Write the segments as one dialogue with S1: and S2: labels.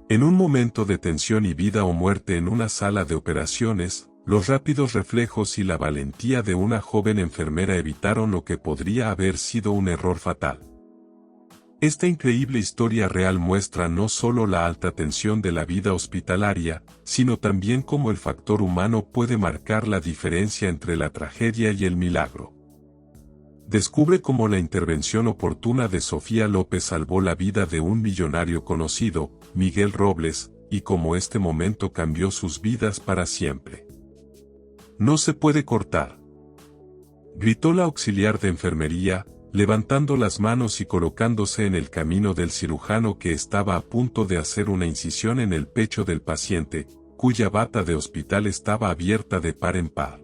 S1: En un momento de tensión y vida o muerte en una sala de operaciones, los rápidos reflejos y la valentía de una joven enfermera evitaron lo que podría haber sido un error fatal. Esta increíble historia real muestra no solo la alta tensión de la vida hospitalaria, sino también cómo el factor humano puede marcar la diferencia entre la tragedia y el milagro. Descubre cómo la intervención oportuna de Sofía López salvó la vida de un millonario conocido, Miguel Robles, y cómo este momento cambió sus vidas para siempre. «No se puede cortar», gritó la auxiliar de enfermería, levantando las manos y colocándose en el camino del cirujano que estaba a punto de hacer una incisión en el pecho del paciente, cuya bata de hospital estaba abierta de par en par.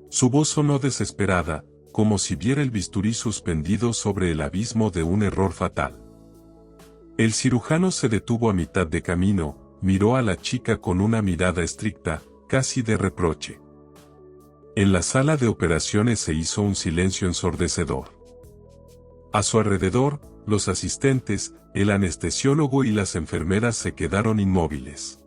S1: Su voz sonó desesperada, como si viera el bisturí suspendido sobre el abismo de un error fatal. El cirujano se detuvo a mitad de camino, miró a la chica con una mirada estricta, casi de reproche. En la sala de operaciones se hizo un silencio ensordecedor. A su alrededor, los asistentes, el anestesiólogo y las enfermeras se quedaron inmóviles.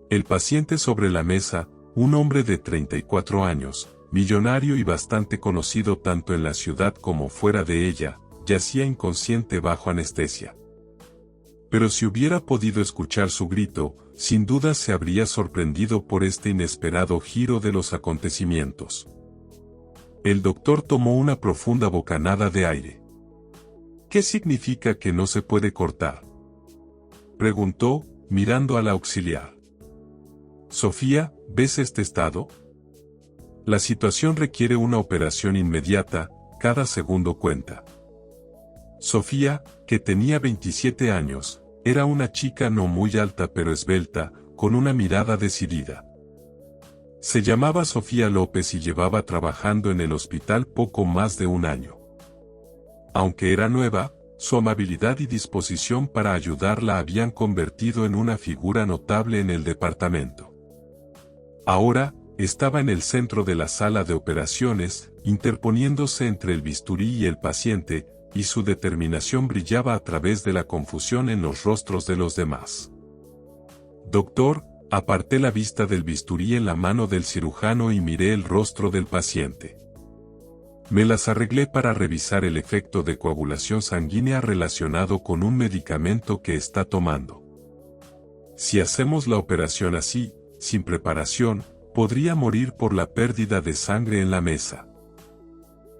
S1: El paciente sobre la mesa, un hombre de 34 años, millonario y bastante conocido tanto en la ciudad como fuera de ella, yacía inconsciente bajo anestesia. Pero si hubiera podido escuchar su grito, sin duda se habría sorprendido por este inesperado giro de los acontecimientos. El doctor tomó una profunda bocanada de aire. ¿Qué significa que no se puede cortar?, preguntó, mirando a la auxiliar. Sofía, ¿ves este estado? La situación requiere una operación inmediata, cada segundo cuenta. Sofía, que tenía 27 años, era una chica no muy alta pero esbelta, con una mirada decidida. Se llamaba Sofía López y llevaba trabajando en el hospital poco más de un año. Aunque era nueva, su amabilidad y disposición para ayudarla habían convertido en una figura notable en el departamento. Ahora, estaba en el centro de la sala de operaciones, interponiéndose entre el bisturí y el paciente, y su determinación brillaba a través de la confusión en los rostros de los demás. «Doctor», aparté la vista del bisturí en la mano del cirujano y miré el rostro del paciente. Me las arreglé para revisar el efecto de coagulación sanguínea relacionado con un medicamento que está tomando. Si hacemos la operación así, sin preparación, podría morir por la pérdida de sangre en la mesa.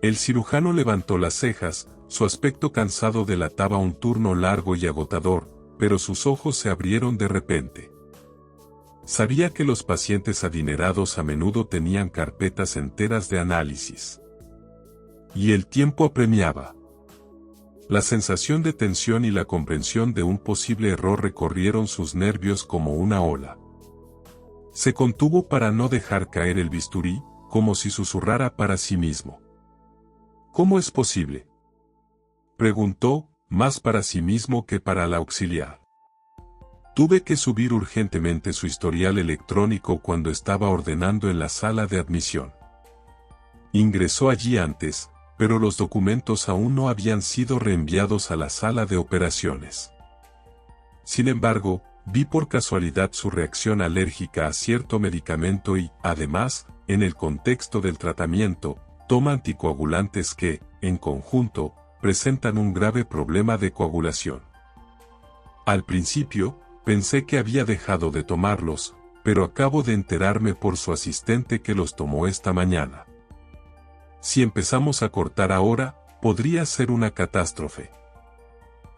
S1: El cirujano levantó las cejas, su aspecto cansado delataba un turno largo y agotador, pero sus ojos se abrieron de repente. Sabía que los pacientes adinerados a menudo tenían carpetas enteras de análisis. Y el tiempo apremiaba. La sensación de tensión y la comprensión de un posible error recorrieron sus nervios como una ola. Se contuvo para no dejar caer el bisturí, como si susurrara para sí mismo. «¿Cómo es posible?», preguntó, más para sí mismo que para la auxiliar. «Tuve que subir urgentemente su historial electrónico cuando estaba ordenando en la sala de admisión. Ingresó allí antes, pero los documentos aún no habían sido reenviados a la sala de operaciones. Sin embargo, vi por casualidad su reacción alérgica a cierto medicamento y, además, en el contexto del tratamiento, toma anticoagulantes que, en conjunto, presentan un grave problema de coagulación. Al principio, pensé que había dejado de tomarlos, pero acabo de enterarme por su asistente que los tomó esta mañana. Si empezamos a cortar ahora, podría ser una catástrofe».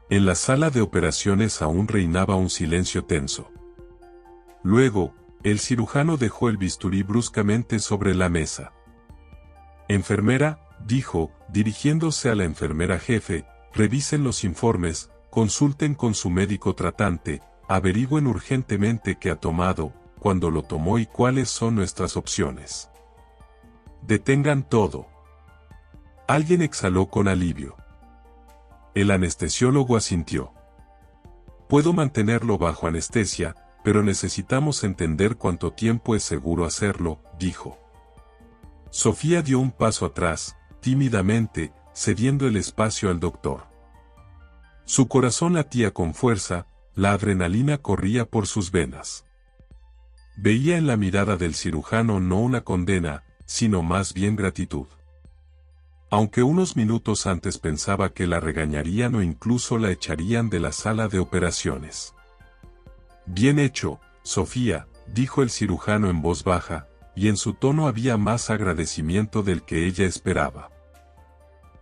S1: En la sala de operaciones aún reinaba un silencio tenso. Luego, el cirujano dejó el bisturí bruscamente sobre la mesa. «Enfermera», dijo, dirigiéndose a la enfermera jefe, «revisen los informes, consulten con su médico tratante, averigüen urgentemente qué ha tomado, cuándo lo tomó y cuáles son nuestras opciones. Detengan todo». Alguien exhaló con alivio. El anestesiólogo asintió. «Puedo mantenerlo bajo anestesia, pero necesitamos entender cuánto tiempo es seguro hacerlo», dijo. Sofía dio un paso atrás, tímidamente, cediendo el espacio al doctor. Su corazón latía con fuerza, La adrenalina corría por sus venas. Veía en la mirada del cirujano no una condena, sino más bien gratitud. Aunque unos minutos antes pensaba que la regañarían o incluso la echarían de la sala de operaciones. «Bien hecho, Sofía», dijo el cirujano en voz baja, y en su tono había más agradecimiento del que ella esperaba.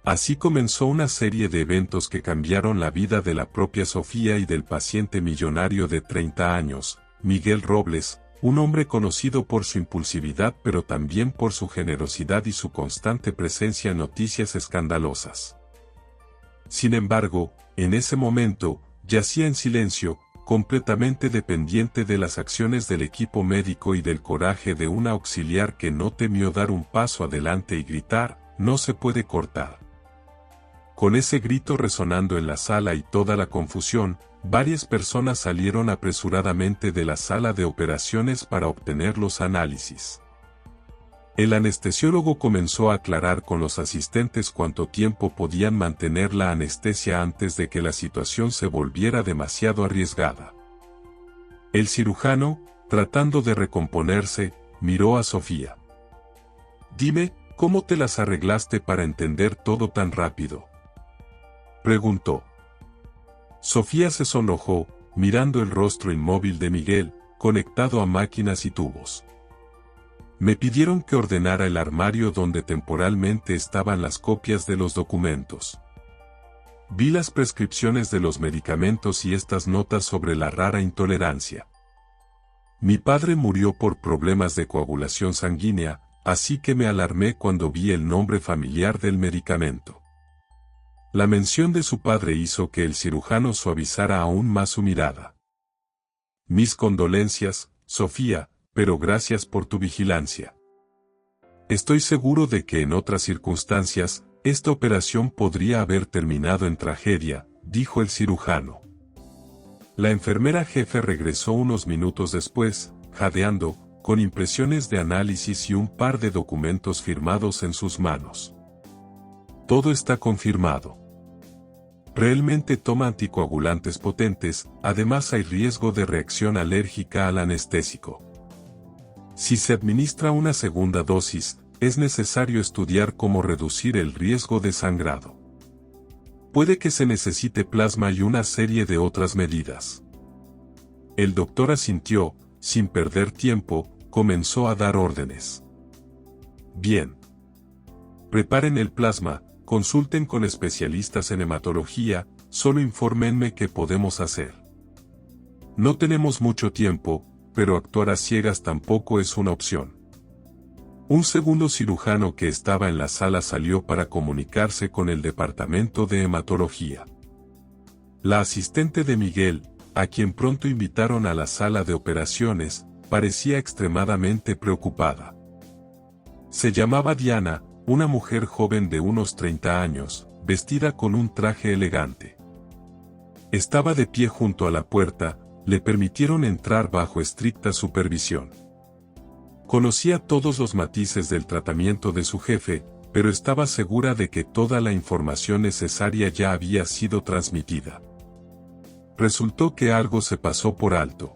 S1: Así comenzó una serie de eventos que cambiaron la vida de la propia Sofía y del paciente millonario de 30 años, Miguel Robles, un hombre conocido por su impulsividad pero también por su generosidad y su constante presencia en noticias escandalosas. Sin embargo, en ese momento, yacía en silencio, completamente dependiente de las acciones del equipo médico y del coraje de una auxiliar que no temió dar un paso adelante y gritar: «No se puede cortar». Con ese grito resonando en la sala y toda la confusión, varias personas salieron apresuradamente de la sala de operaciones para obtener los análisis. El anestesiólogo comenzó a aclarar con los asistentes cuánto tiempo podían mantener la anestesia antes de que la situación se volviera demasiado arriesgada. El cirujano, tratando de recomponerse, miró a Sofía. «Dime, ¿cómo te las arreglaste para entender todo tan rápido?», preguntó. Sofía se sonrojó, mirando el rostro inmóvil de Miguel, conectado a máquinas y tubos. «Me pidieron que ordenara el armario donde temporalmente estaban las copias de los documentos. Vi las prescripciones de los medicamentos y estas notas sobre la rara intolerancia. Mi padre murió por problemas de coagulación sanguínea, así que me alarmé cuando vi el nombre familiar del medicamento». La mención de su padre hizo que el cirujano suavizara aún más su mirada. «Mis condolencias, Sofía, pero gracias por tu vigilancia. Estoy seguro de que en otras circunstancias, esta operación podría haber terminado en tragedia», dijo el cirujano. La enfermera jefe regresó unos minutos después, jadeando, con impresiones de análisis y un par de documentos firmados en sus manos. «Todo está confirmado. Realmente toma anticoagulantes potentes, además hay riesgo de reacción alérgica al anestésico. Si se administra una segunda dosis, es necesario estudiar cómo reducir el riesgo de sangrado. Puede que se necesite plasma y una serie de otras medidas». El doctor asintió, sin perder tiempo, comenzó a dar órdenes. «Bien. Preparen el plasma, consulten con especialistas en hematología, solo infórmenme qué podemos hacer. No tenemos mucho tiempo, pero actuar a ciegas tampoco es una opción». Un segundo cirujano que estaba en la sala salió para comunicarse con el departamento de hematología. La asistente de Miguel, a quien pronto invitaron a la sala de operaciones, parecía extremadamente preocupada. Se llamaba Diana, una mujer joven de unos 30 años, vestida con un traje elegante. Estaba de pie junto a la puerta, le permitieron entrar bajo estricta supervisión. Conocía todos los matices del tratamiento de su jefe, pero estaba segura de que toda la información necesaria ya había sido transmitida. Resultó que algo se pasó por alto.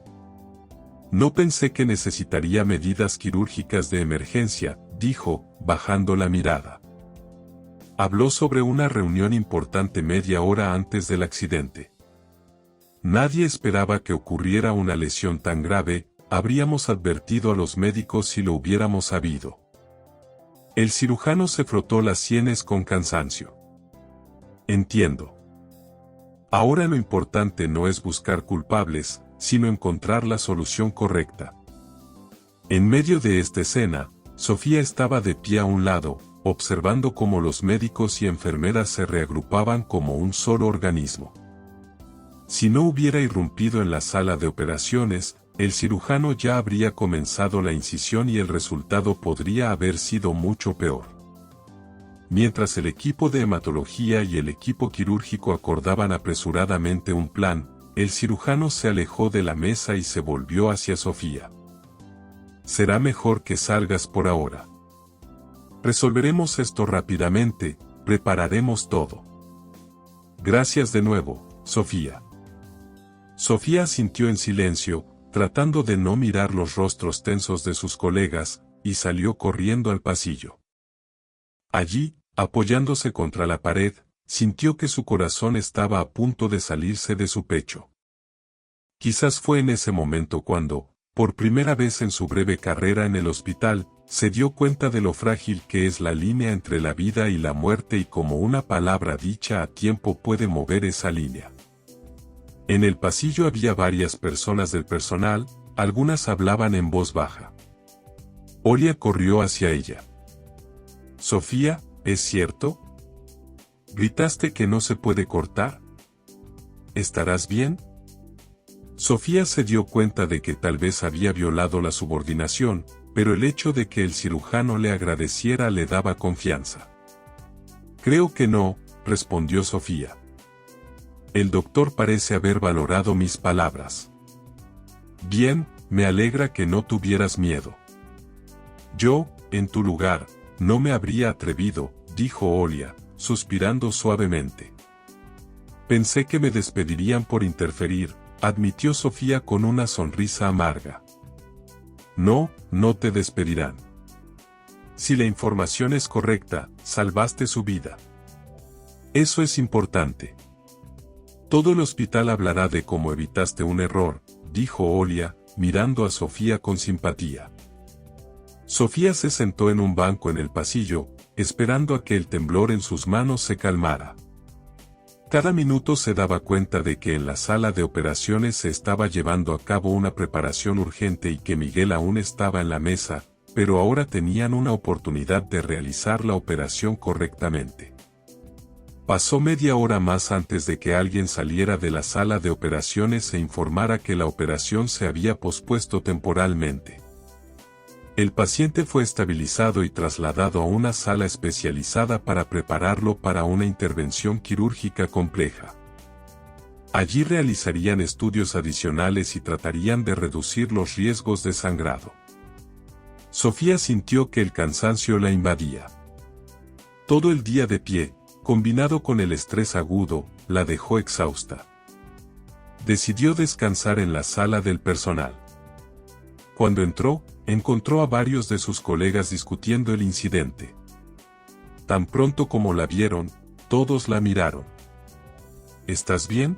S1: «No pensé que necesitaría medidas quirúrgicas de emergencia», dijo, bajando la mirada. Habló sobre una reunión importante media hora antes del accidente. «Nadie esperaba que ocurriera una lesión tan grave, habríamos advertido a los médicos si lo hubiéramos sabido». El cirujano se frotó las sienes con cansancio. «Entiendo. Ahora lo importante no es buscar culpables, sino encontrar la solución correcta». En medio de esta escena, Sofía estaba de pie a un lado, observando cómo los médicos y enfermeras se reagrupaban como un solo organismo. Si no hubiera irrumpido en la sala de operaciones, el cirujano ya habría comenzado la incisión y el resultado podría haber sido mucho peor. Mientras el equipo de hematología y el equipo quirúrgico acordaban apresuradamente un plan, el cirujano se alejó de la mesa y se volvió hacia Sofía. «Será mejor que salgas por ahora. Resolveremos esto rápidamente, prepararemos todo. Gracias de nuevo, Sofía». Sofía asintió en silencio, tratando de no mirar los rostros tensos de sus colegas, y salió corriendo al pasillo. Allí, apoyándose contra la pared, sintió que su corazón estaba a punto de salirse de su pecho. Quizás fue en ese momento cuando, por primera vez en su breve carrera en el hospital, se dio cuenta de lo frágil que es la línea entre la vida y la muerte y cómo una palabra dicha a tiempo puede mover esa línea. En el pasillo había varias personas del personal, algunas hablaban en voz baja. Olia corrió hacia ella. «Sofía, ¿es cierto? ¿Gritaste que no se puede cortar? ¿Estarás bien?» Sofía se dio cuenta de que tal vez había violado la subordinación, pero el hecho de que el cirujano le agradeciera le daba confianza. «Creo que no», respondió Sofía. «El doctor parece haber valorado mis palabras». «Bien, me alegra que no tuvieras miedo. Yo, en tu lugar, no me habría atrevido», dijo Olia, suspirando suavemente. «Pensé que me despedirían por interferir», admitió Sofía con una sonrisa amarga. «No, no te despedirán. Si la información es correcta, salvaste su vida. Eso es importante. Todo el hospital hablará de cómo evitaste un error», dijo Olia, mirando a Sofía con simpatía. Sofía se sentó en un banco en el pasillo, esperando a que el temblor en sus manos se calmara. Cada minuto se daba cuenta de que en la sala de operaciones se estaba llevando a cabo una preparación urgente y que Miguel aún estaba en la mesa, pero ahora tenían una oportunidad de realizar la operación correctamente. Pasó media hora más antes de que alguien saliera de la sala de operaciones e informara que la operación se había pospuesto temporalmente. El paciente fue estabilizado y trasladado a una sala especializada para prepararlo para una intervención quirúrgica compleja. Allí realizarían estudios adicionales y tratarían de reducir los riesgos de sangrado. Sofía sintió que el cansancio la invadía. Todo el día de pie, combinado con el estrés agudo, la dejó exhausta. Decidió descansar en la sala del personal. Cuando entró, encontró a varios de sus colegas discutiendo el incidente. Tan pronto como la vieron, todos la miraron. «¿Estás bien?»,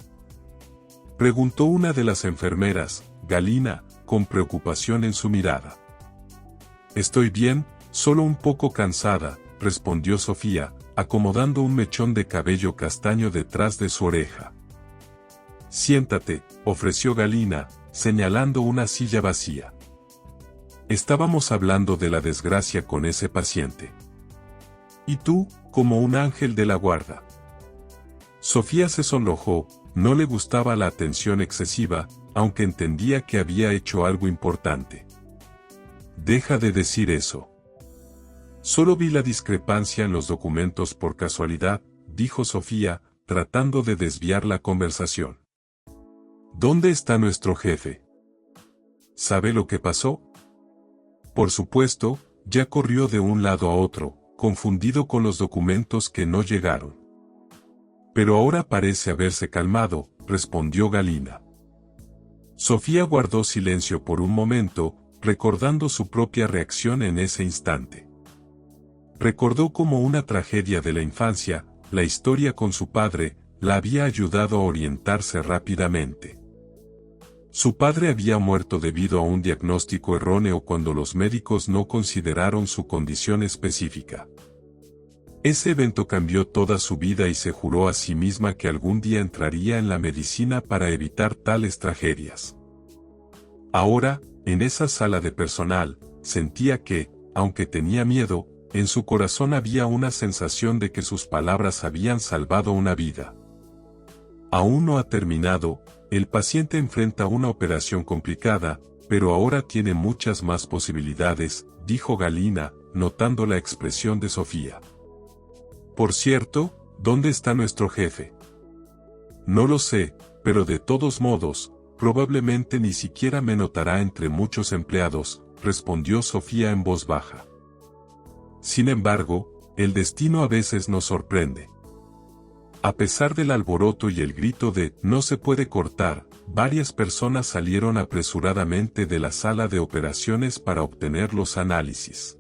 S1: preguntó una de las enfermeras, Galina, con preocupación en su mirada. «Estoy bien, solo un poco cansada», respondió Sofía, acomodando un mechón de cabello castaño detrás de su oreja. «Siéntate», ofreció Galina, señalando una silla vacía. «Estábamos hablando de la desgracia con ese paciente. Y tú, como un ángel de la guarda». Sofía se sonrojó, no le gustaba la atención excesiva, aunque entendía que había hecho algo importante. «Deja de decir eso. Solo vi la discrepancia en los documentos por casualidad», dijo Sofía, tratando de desviar la conversación. «¿Dónde está nuestro jefe? ¿Sabe lo que pasó?». Por supuesto, ya corrió de un lado a otro, confundido con los documentos que no llegaron. «Pero ahora parece haberse calmado», respondió Galina. Sofía guardó silencio por un momento, recordando su propia reacción en ese instante. Recordó cómo una tragedia de la infancia, la historia con su padre, la había ayudado a orientarse rápidamente. Su padre había muerto debido a un diagnóstico erróneo cuando los médicos no consideraron su condición específica. Ese evento cambió toda su vida y se juró a sí misma que algún día entraría en la medicina para evitar tales tragedias. Ahora, en esa sala de personal, sentía que, aunque tenía miedo, en su corazón había una sensación de que sus palabras habían salvado una vida. Aún no ha terminado, el paciente enfrenta una operación complicada, pero ahora tiene muchas más posibilidades, dijo Galina, notando la expresión de Sofía. «Por cierto, ¿dónde está nuestro jefe?». «No lo sé, pero de todos modos, probablemente ni siquiera me notará entre muchos empleados», respondió Sofía en voz baja. «Sin embargo, el destino a veces nos sorprende». A pesar del alboroto y el grito de «no se puede cortar», varias personas salieron apresuradamente de la sala de operaciones para obtener los análisis.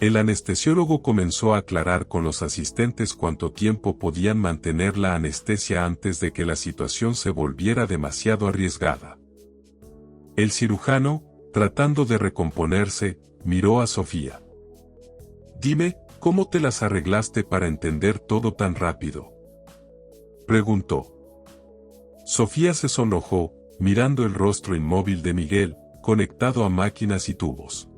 S1: El anestesiólogo comenzó a aclarar con los asistentes cuánto tiempo podían mantener la anestesia antes de que la situación se volviera demasiado arriesgada. El cirujano, tratando de recomponerse, miró a Sofía. «Dime, ¿cómo te las arreglaste para entender todo tan rápido?», preguntó. Sofía se sonrojó, mirando el rostro inmóvil de Miguel, conectado a máquinas y tubos.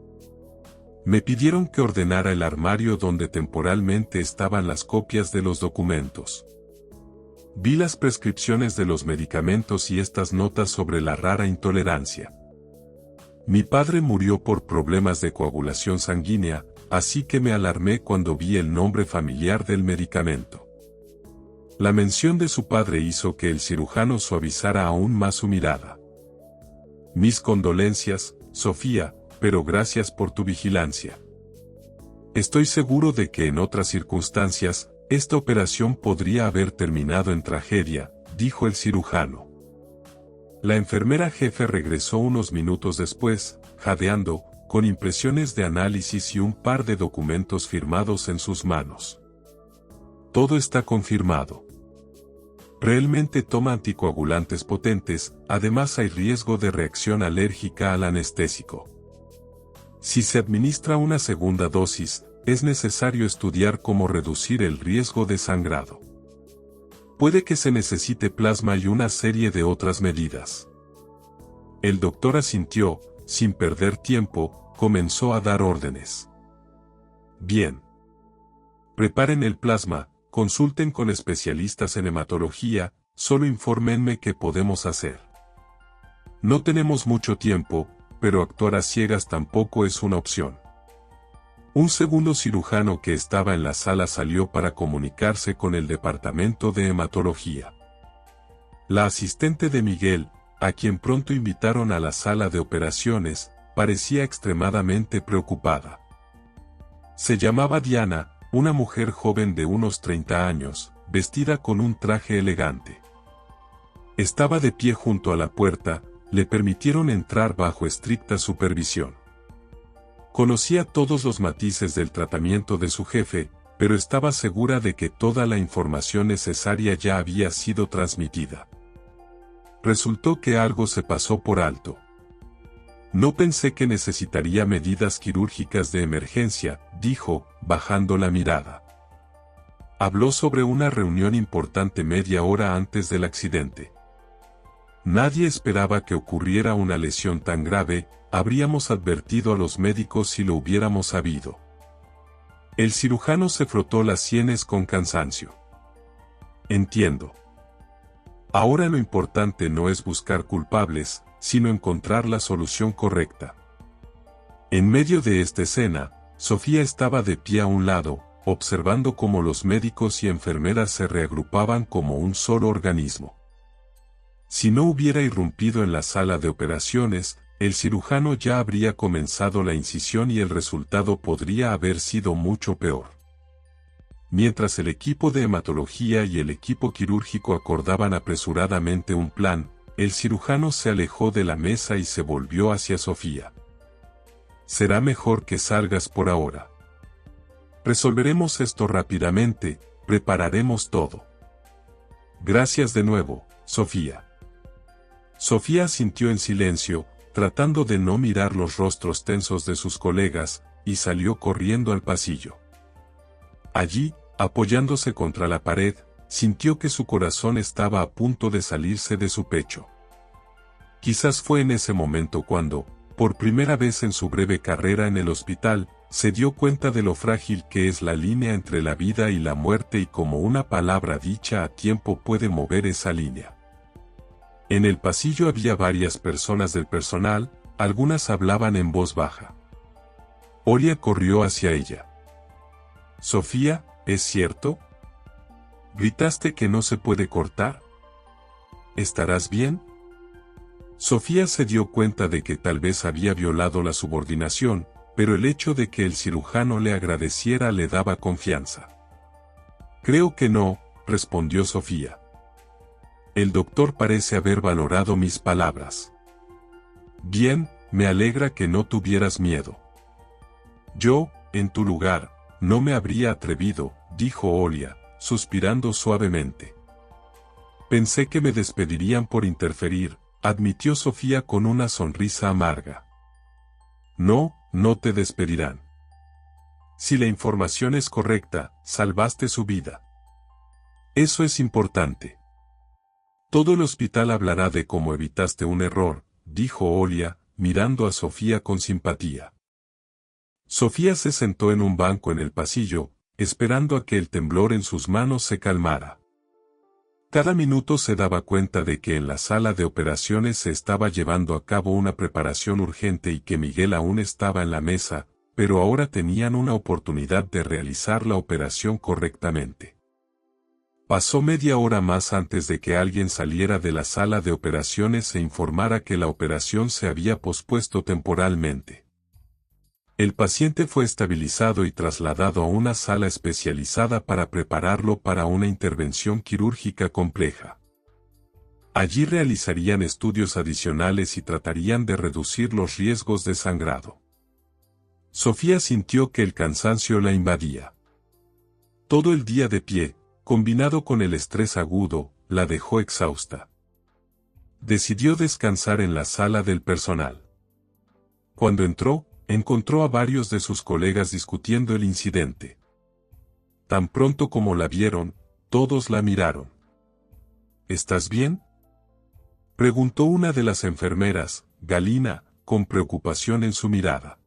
S1: Me pidieron que ordenara el armario donde temporalmente estaban las copias de los documentos. Vi las prescripciones de los medicamentos y estas notas sobre la rara intolerancia. Mi padre murió por problemas de coagulación sanguínea, así que me alarmé cuando vi el nombre familiar del medicamento. La mención de su padre hizo que el cirujano suavizara aún más su mirada. Mis condolencias, Sofía, pero gracias por tu vigilancia. Estoy seguro de que en otras circunstancias, esta operación podría haber terminado en tragedia, dijo el cirujano. La enfermera jefe regresó unos minutos después, jadeando, con impresiones de análisis y un par de documentos firmados en sus manos. Todo está confirmado. Realmente toma anticoagulantes potentes, además hay riesgo de reacción alérgica al anestésico. Si se administra una segunda dosis, es necesario estudiar cómo reducir el riesgo de sangrado. Puede que se necesite plasma y una serie de otras medidas. El doctor asintió, sin perder tiempo, comenzó a dar órdenes. Bien. Preparen el plasma, consulten con especialistas en hematología, solo infórmenme qué podemos hacer. No tenemos mucho tiempo, pero actuar a ciegas tampoco es una opción. Un segundo cirujano que estaba en la sala salió para comunicarse con el departamento de hematología. La asistente de Miguel, a quien pronto invitaron a la sala de operaciones, parecía extremadamente preocupada. Se llamaba Diana, una mujer joven de unos 30 años, vestida con un traje elegante. Estaba de pie junto a la puerta, le permitieron entrar bajo estricta supervisión. Conocía todos los matices del tratamiento de su jefe, pero estaba segura de que toda la información necesaria ya había sido transmitida. Resultó que algo se pasó por alto. No pensé que necesitaría medidas quirúrgicas de emergencia, dijo, bajando la mirada. Habló sobre una reunión importante media hora antes del accidente. Nadie esperaba que ocurriera una lesión tan grave, habríamos advertido a los médicos si lo hubiéramos sabido. El cirujano se frotó las sienes con cansancio. Entiendo. Ahora lo importante no es buscar culpables, sino encontrar la solución correcta. En medio de esta escena, Sofía estaba de pie a un lado, observando cómo los médicos y enfermeras se reagrupaban como un solo organismo. Si no hubiera irrumpido en la sala de operaciones, el cirujano ya habría comenzado la incisión y el resultado podría haber sido mucho peor. Mientras el equipo de hematología y el equipo quirúrgico acordaban apresuradamente un plan, el cirujano se alejó de la mesa y se volvió hacia Sofía. Será mejor que salgas por ahora. Resolveremos esto rápidamente, prepararemos todo. Gracias de nuevo, Sofía. Sofía asintió en silencio, tratando de no mirar los rostros tensos de sus colegas, y salió corriendo al pasillo. Allí, apoyándose contra la pared, sintió que su corazón estaba a punto de salirse de su pecho. Quizás fue en ese momento cuando, por primera vez en su breve carrera en el hospital, se dio cuenta de lo frágil que es la línea entre la vida y la muerte y cómo una palabra dicha a tiempo puede mover esa línea. En el pasillo había varias personas del personal, algunas hablaban en voz baja. Oria corrió hacia ella. «Sofía, ¿es cierto? ¿Gritaste que no se puede cortar? ¿Estarás bien?» Sofía se dio cuenta de que tal vez había violado la subordinación, pero el hecho de que el cirujano le agradeciera le daba confianza. «Creo que no», respondió Sofía. El doctor parece haber valorado mis palabras. Bien, me alegra que no tuvieras miedo. Yo, en tu lugar, no me habría atrevido, dijo Olia, suspirando suavemente. Pensé que me despedirían por interferir, admitió Sofía con una sonrisa amarga. No, no te despedirán. Si la información es correcta, salvaste su vida. Eso es importante. Todo el hospital hablará de cómo evitaste un error, dijo Olia, mirando a Sofía con simpatía. Sofía se sentó en un banco en el pasillo, esperando a que el temblor en sus manos se calmara. Cada minuto se daba cuenta de que en la sala de operaciones se estaba llevando a cabo una preparación urgente y que Miguel aún estaba en la mesa, pero ahora tenían una oportunidad de realizar la operación correctamente. Pasó media hora más antes de que alguien saliera de la sala de operaciones e informara que la operación se había pospuesto temporalmente. El paciente fue estabilizado y trasladado a una sala especializada para prepararlo para una intervención quirúrgica compleja. Allí realizarían estudios adicionales y tratarían de reducir los riesgos de sangrado. Sofía sintió que el cansancio la invadía. Todo el día de pie, combinado con el estrés agudo, la dejó exhausta. Decidió descansar en la sala del personal. Cuando entró, encontró a varios de sus colegas discutiendo el incidente. Tan pronto como la vieron, todos la miraron. ¿Estás bien?, preguntó una de las enfermeras, Galina, con preocupación en su mirada.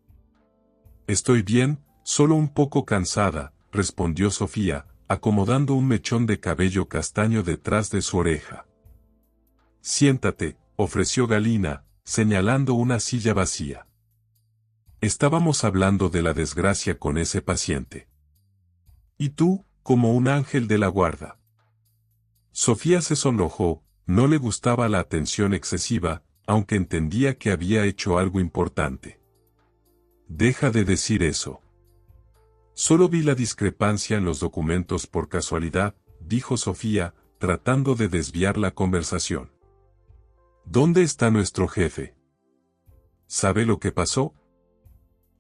S1: Estoy bien, solo un poco cansada, respondió Sofía, acomodando un mechón de cabello castaño detrás de su oreja. Siéntate, ofreció Galina, señalando una silla vacía. Estábamos hablando de la desgracia con ese paciente. Y tú, como un ángel de la guarda. Sofía se sonrojó, no le gustaba la atención excesiva, aunque entendía que había hecho algo importante. Deja de decir eso. Solo vi la discrepancia en los documentos por casualidad, dijo Sofía, tratando de desviar la conversación. ¿Dónde está nuestro jefe? ¿Sabe lo que pasó?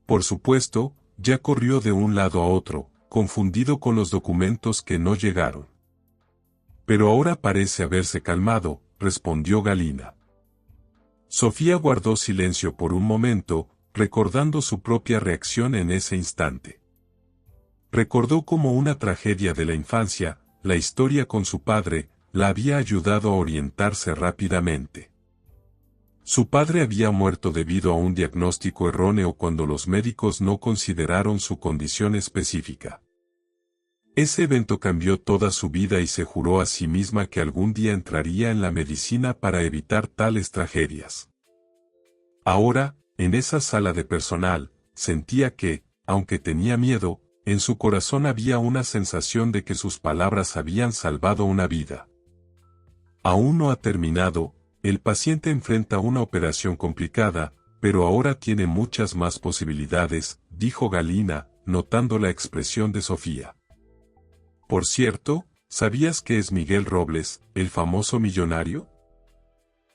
S1: Por supuesto, ya corrió de un lado a otro, confundido con los documentos que no llegaron. Pero ahora parece haberse calmado, respondió Galina. Sofía guardó silencio por un momento, recordando su propia reacción en ese instante. Recordó como una tragedia de la infancia, la historia con su padre, la había ayudado a orientarse rápidamente. Su padre había muerto debido a un diagnóstico erróneo cuando los médicos no consideraron su condición específica. Ese evento cambió toda su vida y se juró a sí misma que algún día entraría en la medicina para evitar tales tragedias. Ahora, en esa sala de personal, sentía que, aunque tenía miedo, en su corazón había una sensación de que sus palabras habían salvado una vida. Aún no ha terminado, el paciente enfrenta una operación complicada, pero ahora tiene muchas más posibilidades, dijo Galina, notando la expresión de Sofía. Por cierto, ¿sabías que es Miguel Robles, el famoso millonario?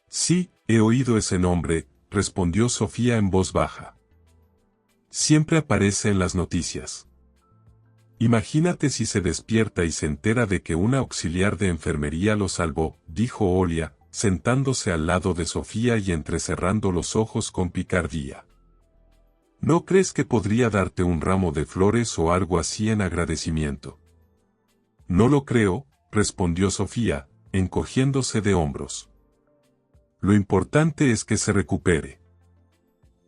S1: Sí, he oído ese nombre, respondió Sofía en voz baja. Siempre aparece en las noticias. Imagínate si se despierta y se entera de que una auxiliar de enfermería lo salvó, dijo Olia, sentándose al lado de Sofía y entrecerrando los ojos con picardía. ¿No crees que podría darte un ramo de flores o algo así en agradecimiento? No lo creo, respondió Sofía, encogiéndose de hombros. Lo importante es que se recupere.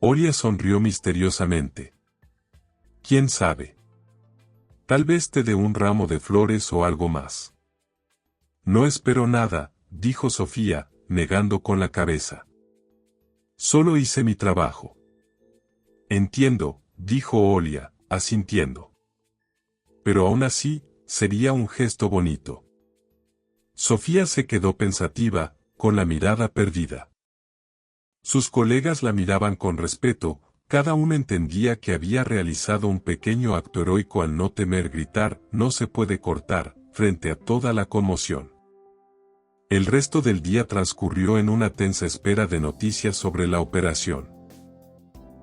S1: Olia sonrió misteriosamente. ¿Quién sabe? Tal vez te dé un ramo de flores o algo más. No espero nada, dijo Sofía, negando con la cabeza. Solo hice mi trabajo. Entiendo, dijo Olia, asintiendo. Pero aún así, sería un gesto bonito. Sofía se quedó pensativa, con la mirada perdida. Sus colegas la miraban con respeto, cada uno entendía que había realizado un pequeño acto heroico al no temer gritar, no se puede cortar, frente a toda la conmoción. El resto del día transcurrió en una tensa espera de noticias sobre la operación.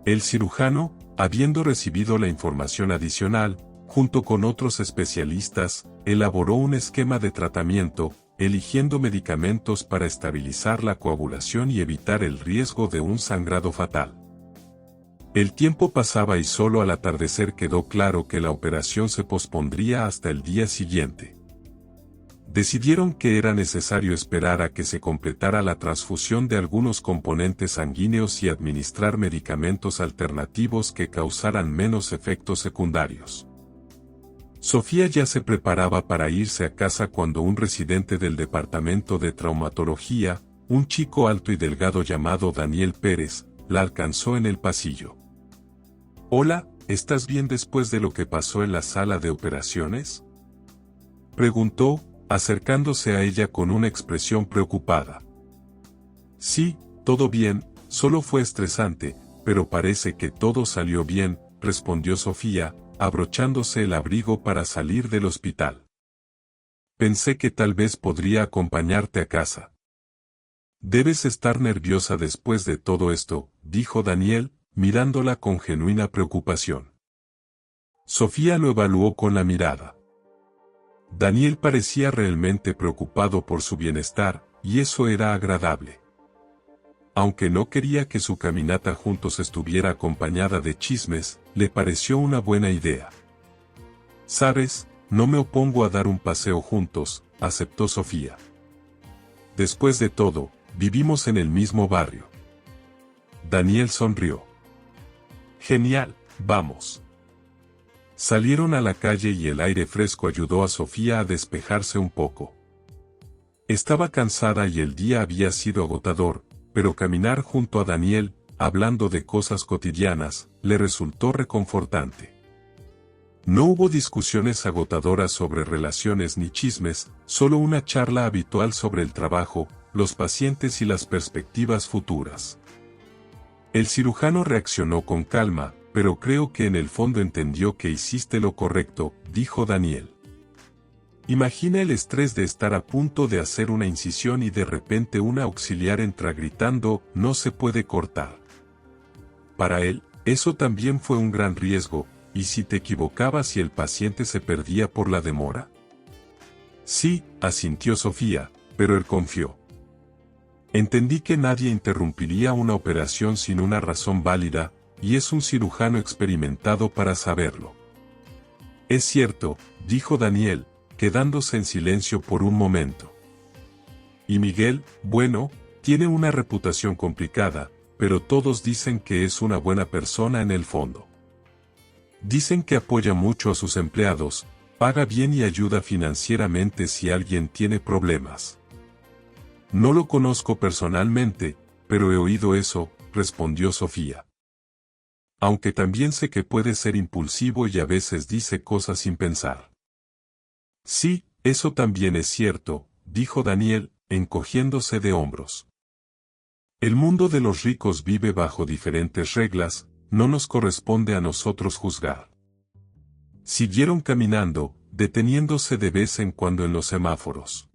S1: El cirujano, habiendo recibido la información adicional, junto con otros especialistas, elaboró un esquema de tratamiento, eligiendo medicamentos para estabilizar la coagulación y evitar el riesgo de un sangrado fatal. El tiempo pasaba y solo al atardecer quedó claro que la operación se pospondría hasta el día siguiente. Decidieron que era necesario esperar a que se completara la transfusión de algunos componentes sanguíneos y administrar medicamentos alternativos que causaran menos efectos secundarios. Sofía ya se preparaba para irse a casa cuando un residente del departamento de traumatología, un chico alto y delgado llamado Daniel Pérez, la alcanzó en el pasillo. «Hola, ¿estás bien después de lo que pasó en la sala de operaciones?», preguntó, acercándose a ella con una expresión preocupada. «Sí, todo bien, solo fue estresante, pero parece que todo salió bien», respondió Sofía, abrochándose el abrigo para salir del hospital. «Pensé que tal vez podría acompañarte a casa». «Debes estar nerviosa después de todo esto», dijo Daniel, mirándola con genuina preocupación. Sofía lo evaluó con la mirada. Daniel parecía realmente preocupado por su bienestar, y eso era agradable. Aunque no quería que su caminata juntos estuviera acompañada de chismes, le pareció una buena idea. «Sabes, no me opongo a dar un paseo juntos», aceptó Sofía. «Después de todo, vivimos en el mismo barrio». Daniel sonrió. «Genial, vamos». Salieron a la calle y el aire fresco ayudó a Sofía a despejarse un poco. Estaba cansada y el día había sido agotador, pero caminar junto a Daniel, hablando de cosas cotidianas, le resultó reconfortante. No hubo discusiones agotadoras sobre relaciones ni chismes, solo una charla habitual sobre el trabajo, los pacientes y las perspectivas futuras. El cirujano reaccionó con calma, pero creo que en el fondo entendió que hiciste lo correcto, dijo Daniel. Imagina el estrés de estar a punto de hacer una incisión y de repente una auxiliar entra gritando, «no se puede cortar». Para él, eso también fue un gran riesgo, ¿y si te equivocabas y el paciente se perdía por la demora? Sí, asintió Sofía, pero él confió. Entendí que nadie interrumpiría una operación sin una razón válida, y es un cirujano experimentado para saberlo. Es cierto, dijo Daniel, quedándose en silencio por un momento. Y Miguel, bueno, tiene una reputación complicada, pero todos dicen que es una buena persona en el fondo. Dicen que apoya mucho a sus empleados, paga bien y ayuda financieramente si alguien tiene problemas. No lo conozco personalmente, pero he oído eso, respondió Sofía. Aunque también sé que puede ser impulsivo y a veces dice cosas sin pensar. Sí, eso también es cierto, dijo Daniel, encogiéndose de hombros. El mundo de los ricos vive bajo diferentes reglas, no nos corresponde a nosotros juzgar. Siguieron caminando, deteniéndose de vez en cuando en los semáforos.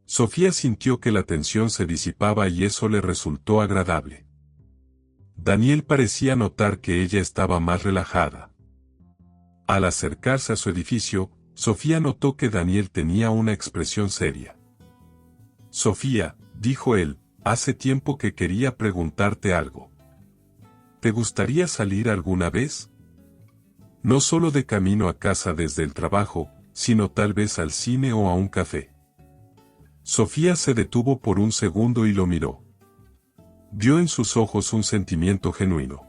S1: Sofía sintió que la tensión se disipaba y eso le resultó agradable. Daniel parecía notar que ella estaba más relajada. Al acercarse a su edificio, Sofía notó que Daniel tenía una expresión seria. «Sofía», dijo él, «hace tiempo que quería preguntarte algo. ¿Te gustaría salir alguna vez? No solo de camino a casa desde el trabajo, sino tal vez al cine o a un café». Sofía se detuvo por un segundo y lo miró. Vio en sus ojos un sentimiento genuino.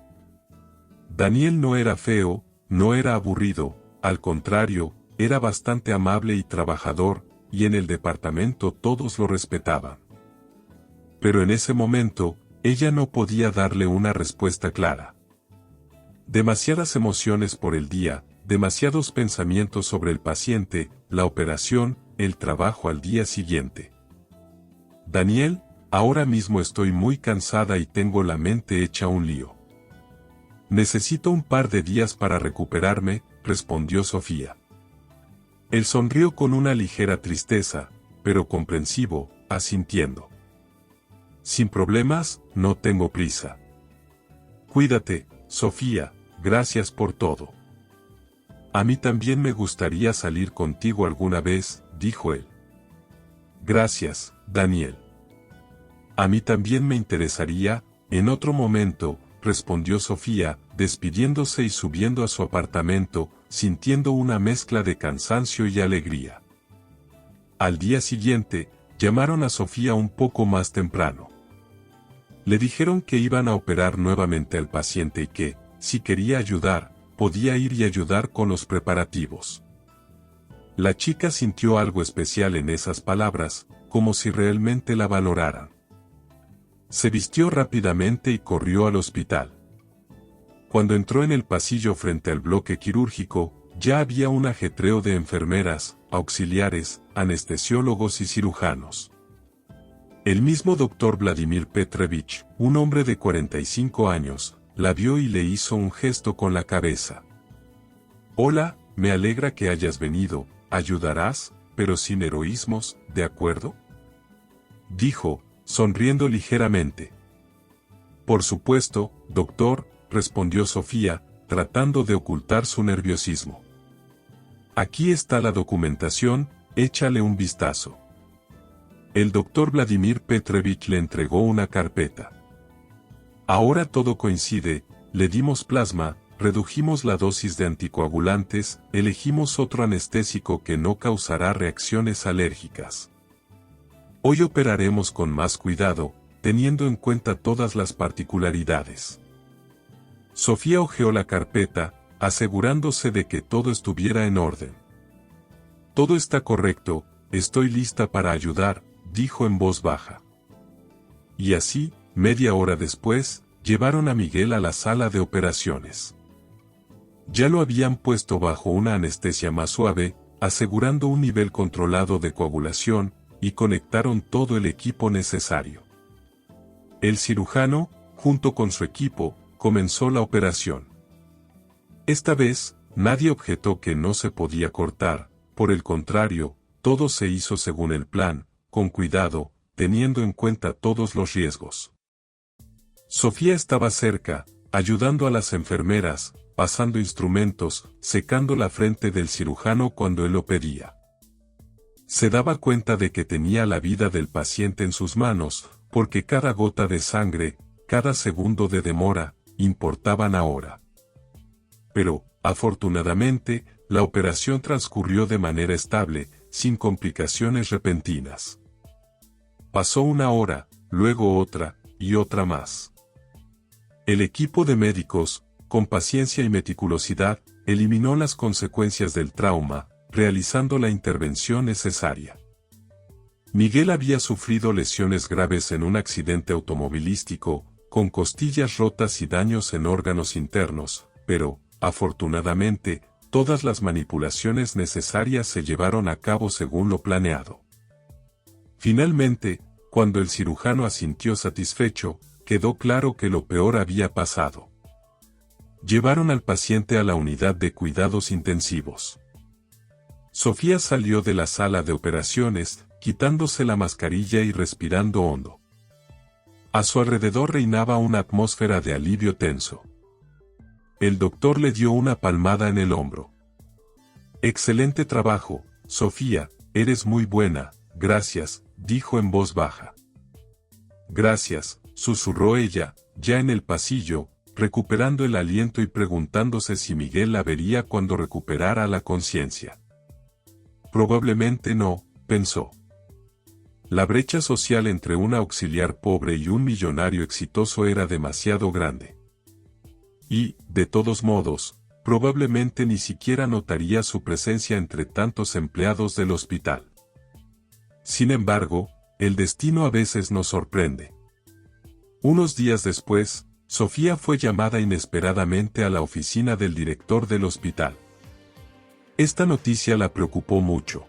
S1: Daniel no era feo, no era aburrido, al contrario, era bastante amable y trabajador, y en el departamento todos lo respetaban. Pero en ese momento, ella no podía darle una respuesta clara. Demasiadas emociones por el día, demasiados pensamientos sobre el paciente, la operación, el trabajo al día siguiente. «Daniel, ahora mismo estoy muy cansada y tengo la mente hecha un lío. Necesito un par de días para recuperarme», respondió Sofía. Él sonrió con una ligera tristeza, pero comprensivo, asintiendo. Sin problemas, no tengo prisa. Cuídate, Sofía, gracias por todo. A mí también me gustaría salir contigo alguna vez, dijo él. Gracias, Daniel. A mí también me interesaría, en otro momento, respondió Sofía, despidiéndose y subiendo a su apartamento, sintiendo una mezcla de cansancio y alegría. Al día siguiente, llamaron a Sofía un poco más temprano. Le dijeron que iban a operar nuevamente al paciente y que, si quería ayudar, podía ir y ayudar con los preparativos. La chica sintió algo especial en esas palabras, como si realmente la valoraran. Se vistió rápidamente y corrió al hospital. Cuando entró en el pasillo frente al bloque quirúrgico, ya había un ajetreo de enfermeras, auxiliares, anestesiólogos y cirujanos. El mismo doctor Vladimir Petrovich, un hombre de 45 años, la vio y le hizo un gesto con la cabeza. «Hola, me alegra que hayas venido, ayudarás, pero sin heroísmos, ¿de acuerdo?», dijo, sonriendo ligeramente. «Por supuesto, doctor», respondió Sofía, tratando de ocultar su nerviosismo. «Aquí está la documentación, échale un vistazo». El doctor Vladimir Petrovich le entregó una carpeta. «Ahora todo coincide, le dimos plasma, redujimos la dosis de anticoagulantes, elegimos otro anestésico que no causará reacciones alérgicas. Hoy operaremos con más cuidado, teniendo en cuenta todas las particularidades». Sofía hojeó la carpeta, asegurándose de que todo estuviera en orden. «Todo está correcto, estoy lista para ayudar», dijo en voz baja. Y así, media hora después, llevaron a Miguel a la sala de operaciones. Ya lo habían puesto bajo una anestesia más suave, asegurando un nivel controlado de coagulación, y conectaron todo el equipo necesario. El cirujano, junto con su equipo, comenzó la operación. Esta vez, nadie objetó que no se podía cortar, por el contrario, todo se hizo según el plan, con cuidado, teniendo en cuenta todos los riesgos. Sofía estaba cerca, ayudando a las enfermeras, pasando instrumentos, secando la frente del cirujano cuando él lo pedía. Se daba cuenta de que tenía la vida del paciente en sus manos, porque cada gota de sangre, cada segundo de demora, importaban ahora. Pero, afortunadamente, la operación transcurrió de manera estable, sin complicaciones repentinas. Pasó una hora, luego otra, y otra más. El equipo de médicos, con paciencia y meticulosidad, eliminó las consecuencias del trauma, realizando la intervención necesaria. Miguel había sufrido lesiones graves en un accidente automovilístico, con costillas rotas y daños en órganos internos, pero, afortunadamente, todas las manipulaciones necesarias se llevaron a cabo según lo planeado. Finalmente, cuando el cirujano asintió satisfecho, quedó claro que lo peor había pasado. Llevaron al paciente a la unidad de cuidados intensivos. Sofía salió de la sala de operaciones, quitándose la mascarilla y respirando hondo. A su alrededor reinaba una atmósfera de alivio tenso. El doctor le dio una palmada en el hombro. «Excelente trabajo, Sofía, eres muy buena, gracias», dijo en voz baja. «Gracias», susurró ella, ya en el pasillo, recuperando el aliento y preguntándose si Miguel la vería cuando recuperara la conciencia. Probablemente no, pensó. La brecha social entre un auxiliar pobre y un millonario exitoso era demasiado grande. Y, de todos modos, probablemente ni siquiera notaría su presencia entre tantos empleados del hospital. Sin embargo, el destino a veces nos sorprende. Unos días después, Sofía fue llamada inesperadamente a la oficina del director del hospital. Esta noticia la preocupó mucho.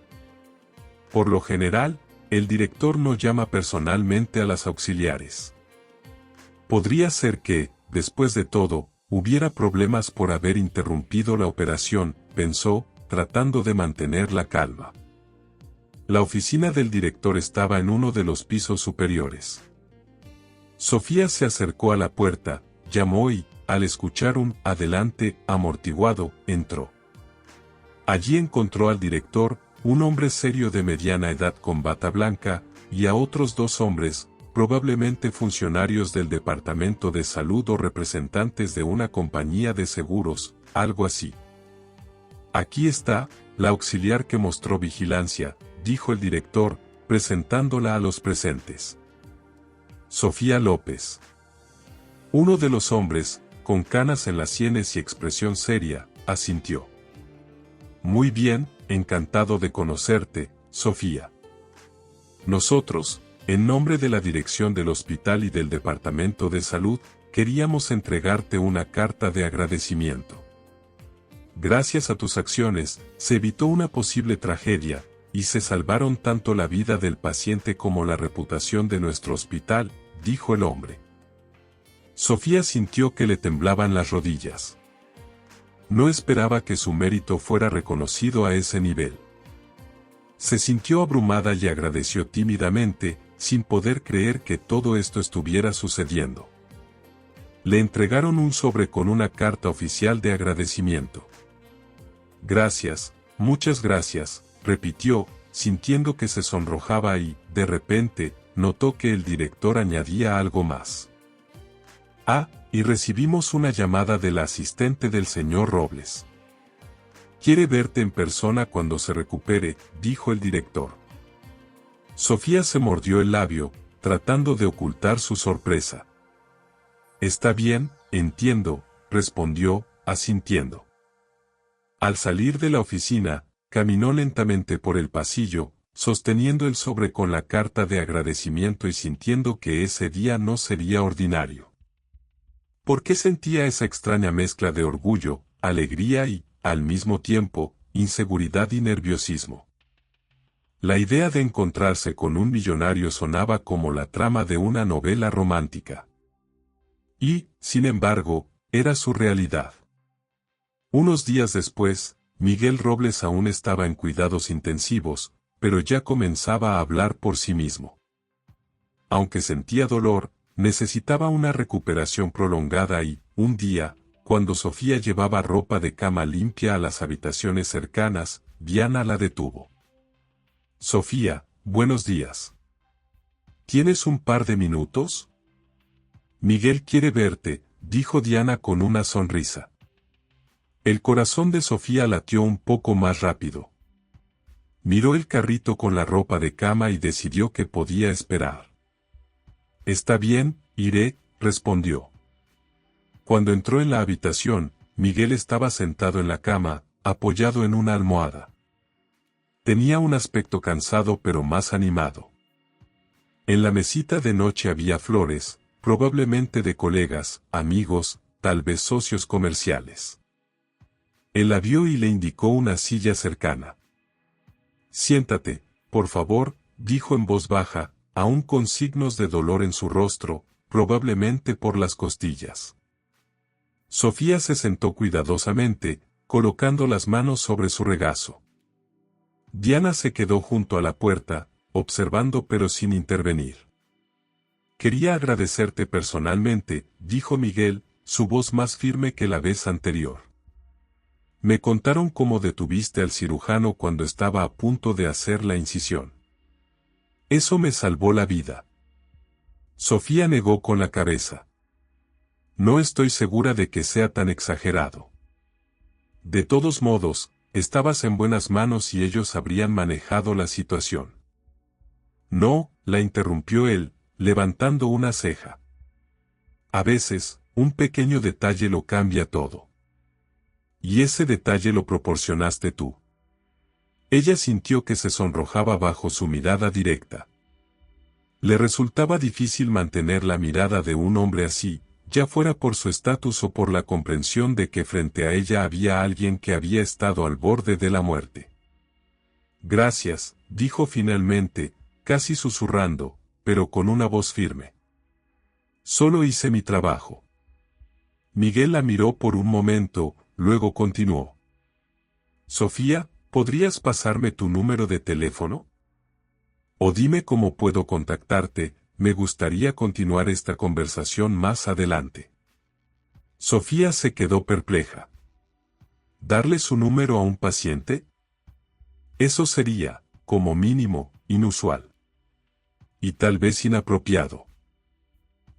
S1: Por lo general, el director no llama personalmente a las auxiliares. Podría ser que, después de todo, hubiera problemas por haber interrumpido la operación, pensó, tratando de mantener la calma. La oficina del director estaba en uno de los pisos superiores. Sofía se acercó a la puerta, llamó y, al escuchar un «adelante» amortiguado, entró. Allí encontró al director, un hombre serio de mediana edad con bata blanca, y a otros dos hombres, probablemente funcionarios del Departamento de Salud o representantes de una compañía de seguros, algo así. Aquí está, la auxiliar que mostró vigilancia, dijo el director, presentándola a los presentes. Sofía López. Uno de los hombres, con canas en las sienes y expresión seria, asintió. Muy bien, encantado de conocerte, Sofía. Nosotros, en nombre de la dirección del hospital y del Departamento de Salud, queríamos entregarte una carta de agradecimiento. Gracias a tus acciones, se evitó una posible tragedia, y se salvaron tanto la vida del paciente como la reputación de nuestro hospital, dijo el hombre. Sofía sintió que le temblaban las rodillas. No esperaba que su mérito fuera reconocido a ese nivel. Se sintió abrumada y agradeció tímidamente, sin poder creer que todo esto estuviera sucediendo. Le entregaron un sobre con una carta oficial de agradecimiento. Gracias, muchas gracias, repitió, sintiendo que se sonrojaba y, de repente, notó que el director añadía algo más. Ah, y recibimos una llamada de la asistente del señor Robles. Quiere verte en persona cuando se recupere, dijo el director. Sofía se mordió el labio, tratando de ocultar su sorpresa. Está bien, entiendo, respondió, asintiendo. Al salir de la oficina, caminó lentamente por el pasillo, sosteniendo el sobre con la carta de agradecimiento y sintiendo que ese día no sería ordinario. ¿Por qué sentía esa extraña mezcla de orgullo, alegría y, al mismo tiempo, inseguridad y nerviosismo? La idea de encontrarse con un millonario sonaba como la trama de una novela romántica. Y, sin embargo, era su realidad. Unos días después, Miguel Robles aún estaba en cuidados intensivos, pero ya comenzaba a hablar por sí mismo. Aunque sentía dolor, necesitaba una recuperación prolongada y, un día, cuando Sofía llevaba ropa de cama limpia a las habitaciones cercanas, Diana la detuvo. Sofía, buenos días. ¿Tienes un par de minutos? Miguel quiere verte, dijo Diana con una sonrisa. El corazón de Sofía latió un poco más rápido. Miró el carrito con la ropa de cama y decidió que podía esperar. Está bien, iré, respondió. Cuando entró en la habitación, Miguel estaba sentado en la cama, apoyado en una almohada. Tenía un aspecto cansado pero más animado. En la mesita de noche había flores, probablemente de colegas, amigos, tal vez socios comerciales. Él la vio y le indicó una silla cercana. Siéntate, por favor, dijo en voz baja, aún con signos de dolor en su rostro, probablemente por las costillas. Sofía se sentó cuidadosamente, colocando las manos sobre su regazo. Diana se quedó junto a la puerta, observando pero sin intervenir. Quería agradecerte personalmente, dijo Miguel, su voz más firme que la vez anterior. Me contaron cómo detuviste al cirujano cuando estaba a punto de hacer la incisión. Eso me salvó la vida. Sofía negó con la cabeza. No estoy segura de que sea tan exagerado. De todos modos, estabas en buenas manos y ellos habrían manejado la situación. No, la interrumpió él, levantando una ceja. A veces, un pequeño detalle lo cambia todo. Y ese detalle lo proporcionaste tú. Ella sintió que se sonrojaba bajo su mirada directa. Le resultaba difícil mantener la mirada de un hombre así, ya fuera por su estatus o por la comprensión de que frente a ella había alguien que había estado al borde de la muerte. Gracias, dijo finalmente, casi susurrando, pero con una voz firme. Solo hice mi trabajo. Miguel la miró por un momento, luego continuó. Sofía, ¿podrías pasarme tu número de teléfono? O dime cómo puedo contactarte, me gustaría continuar esta conversación más adelante. Sofía se quedó perpleja. ¿Darle su número a un paciente? Eso sería, como mínimo, inusual. Y tal vez inapropiado.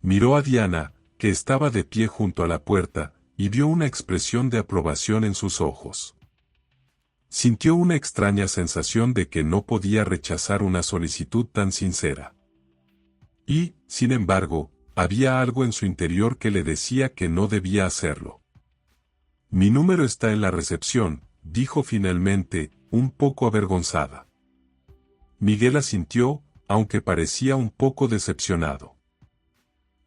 S1: Miró a Diana, que estaba de pie junto a la puerta, y vio una expresión de aprobación en sus ojos. Sintió una extraña sensación de que no podía rechazar una solicitud tan sincera. Y, sin embargo, había algo en su interior que le decía que no debía hacerlo. Mi número está en la recepción, dijo finalmente, un poco avergonzada. Miguel asintió, aunque parecía un poco decepcionado.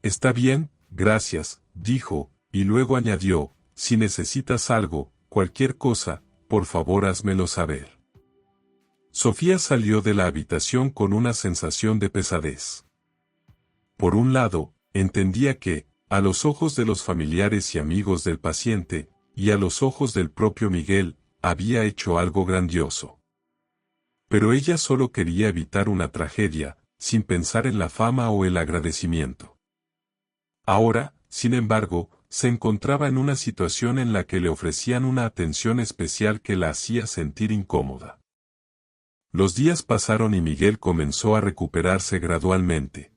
S1: Está bien, gracias, dijo, y luego añadió, si necesitas algo, cualquier cosa, por favor házmelo saber. Sofía salió de la habitación con una sensación de pesadez. Por un lado, entendía que, a los ojos de los familiares y amigos del paciente, y a los ojos del propio Miguel, había hecho algo grandioso. Pero ella solo quería evitar una tragedia, sin pensar en la fama o el agradecimiento. Ahora, sin embargo, se encontraba en una situación en la que le ofrecían una atención especial que la hacía sentir incómoda. Los días pasaron y Miguel comenzó a recuperarse gradualmente.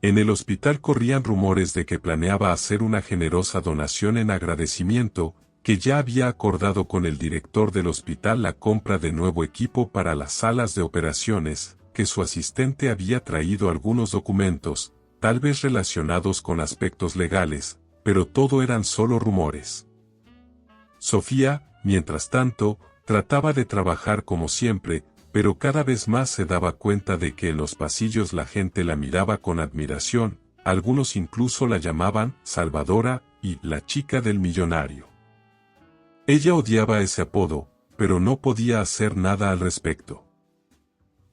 S1: En el hospital corrían rumores de que planeaba hacer una generosa donación en agradecimiento, que ya había acordado con el director del hospital la compra de nuevo equipo para las salas de operaciones, que su asistente había traído algunos documentos, tal vez relacionados con aspectos legales, pero todo eran solo rumores. Sofía, mientras tanto, trataba de trabajar como siempre, pero cada vez más se daba cuenta de que en los pasillos la gente la miraba con admiración, algunos incluso la llamaban Salvadora y la chica del millonario. Ella odiaba ese apodo, pero no podía hacer nada al respecto.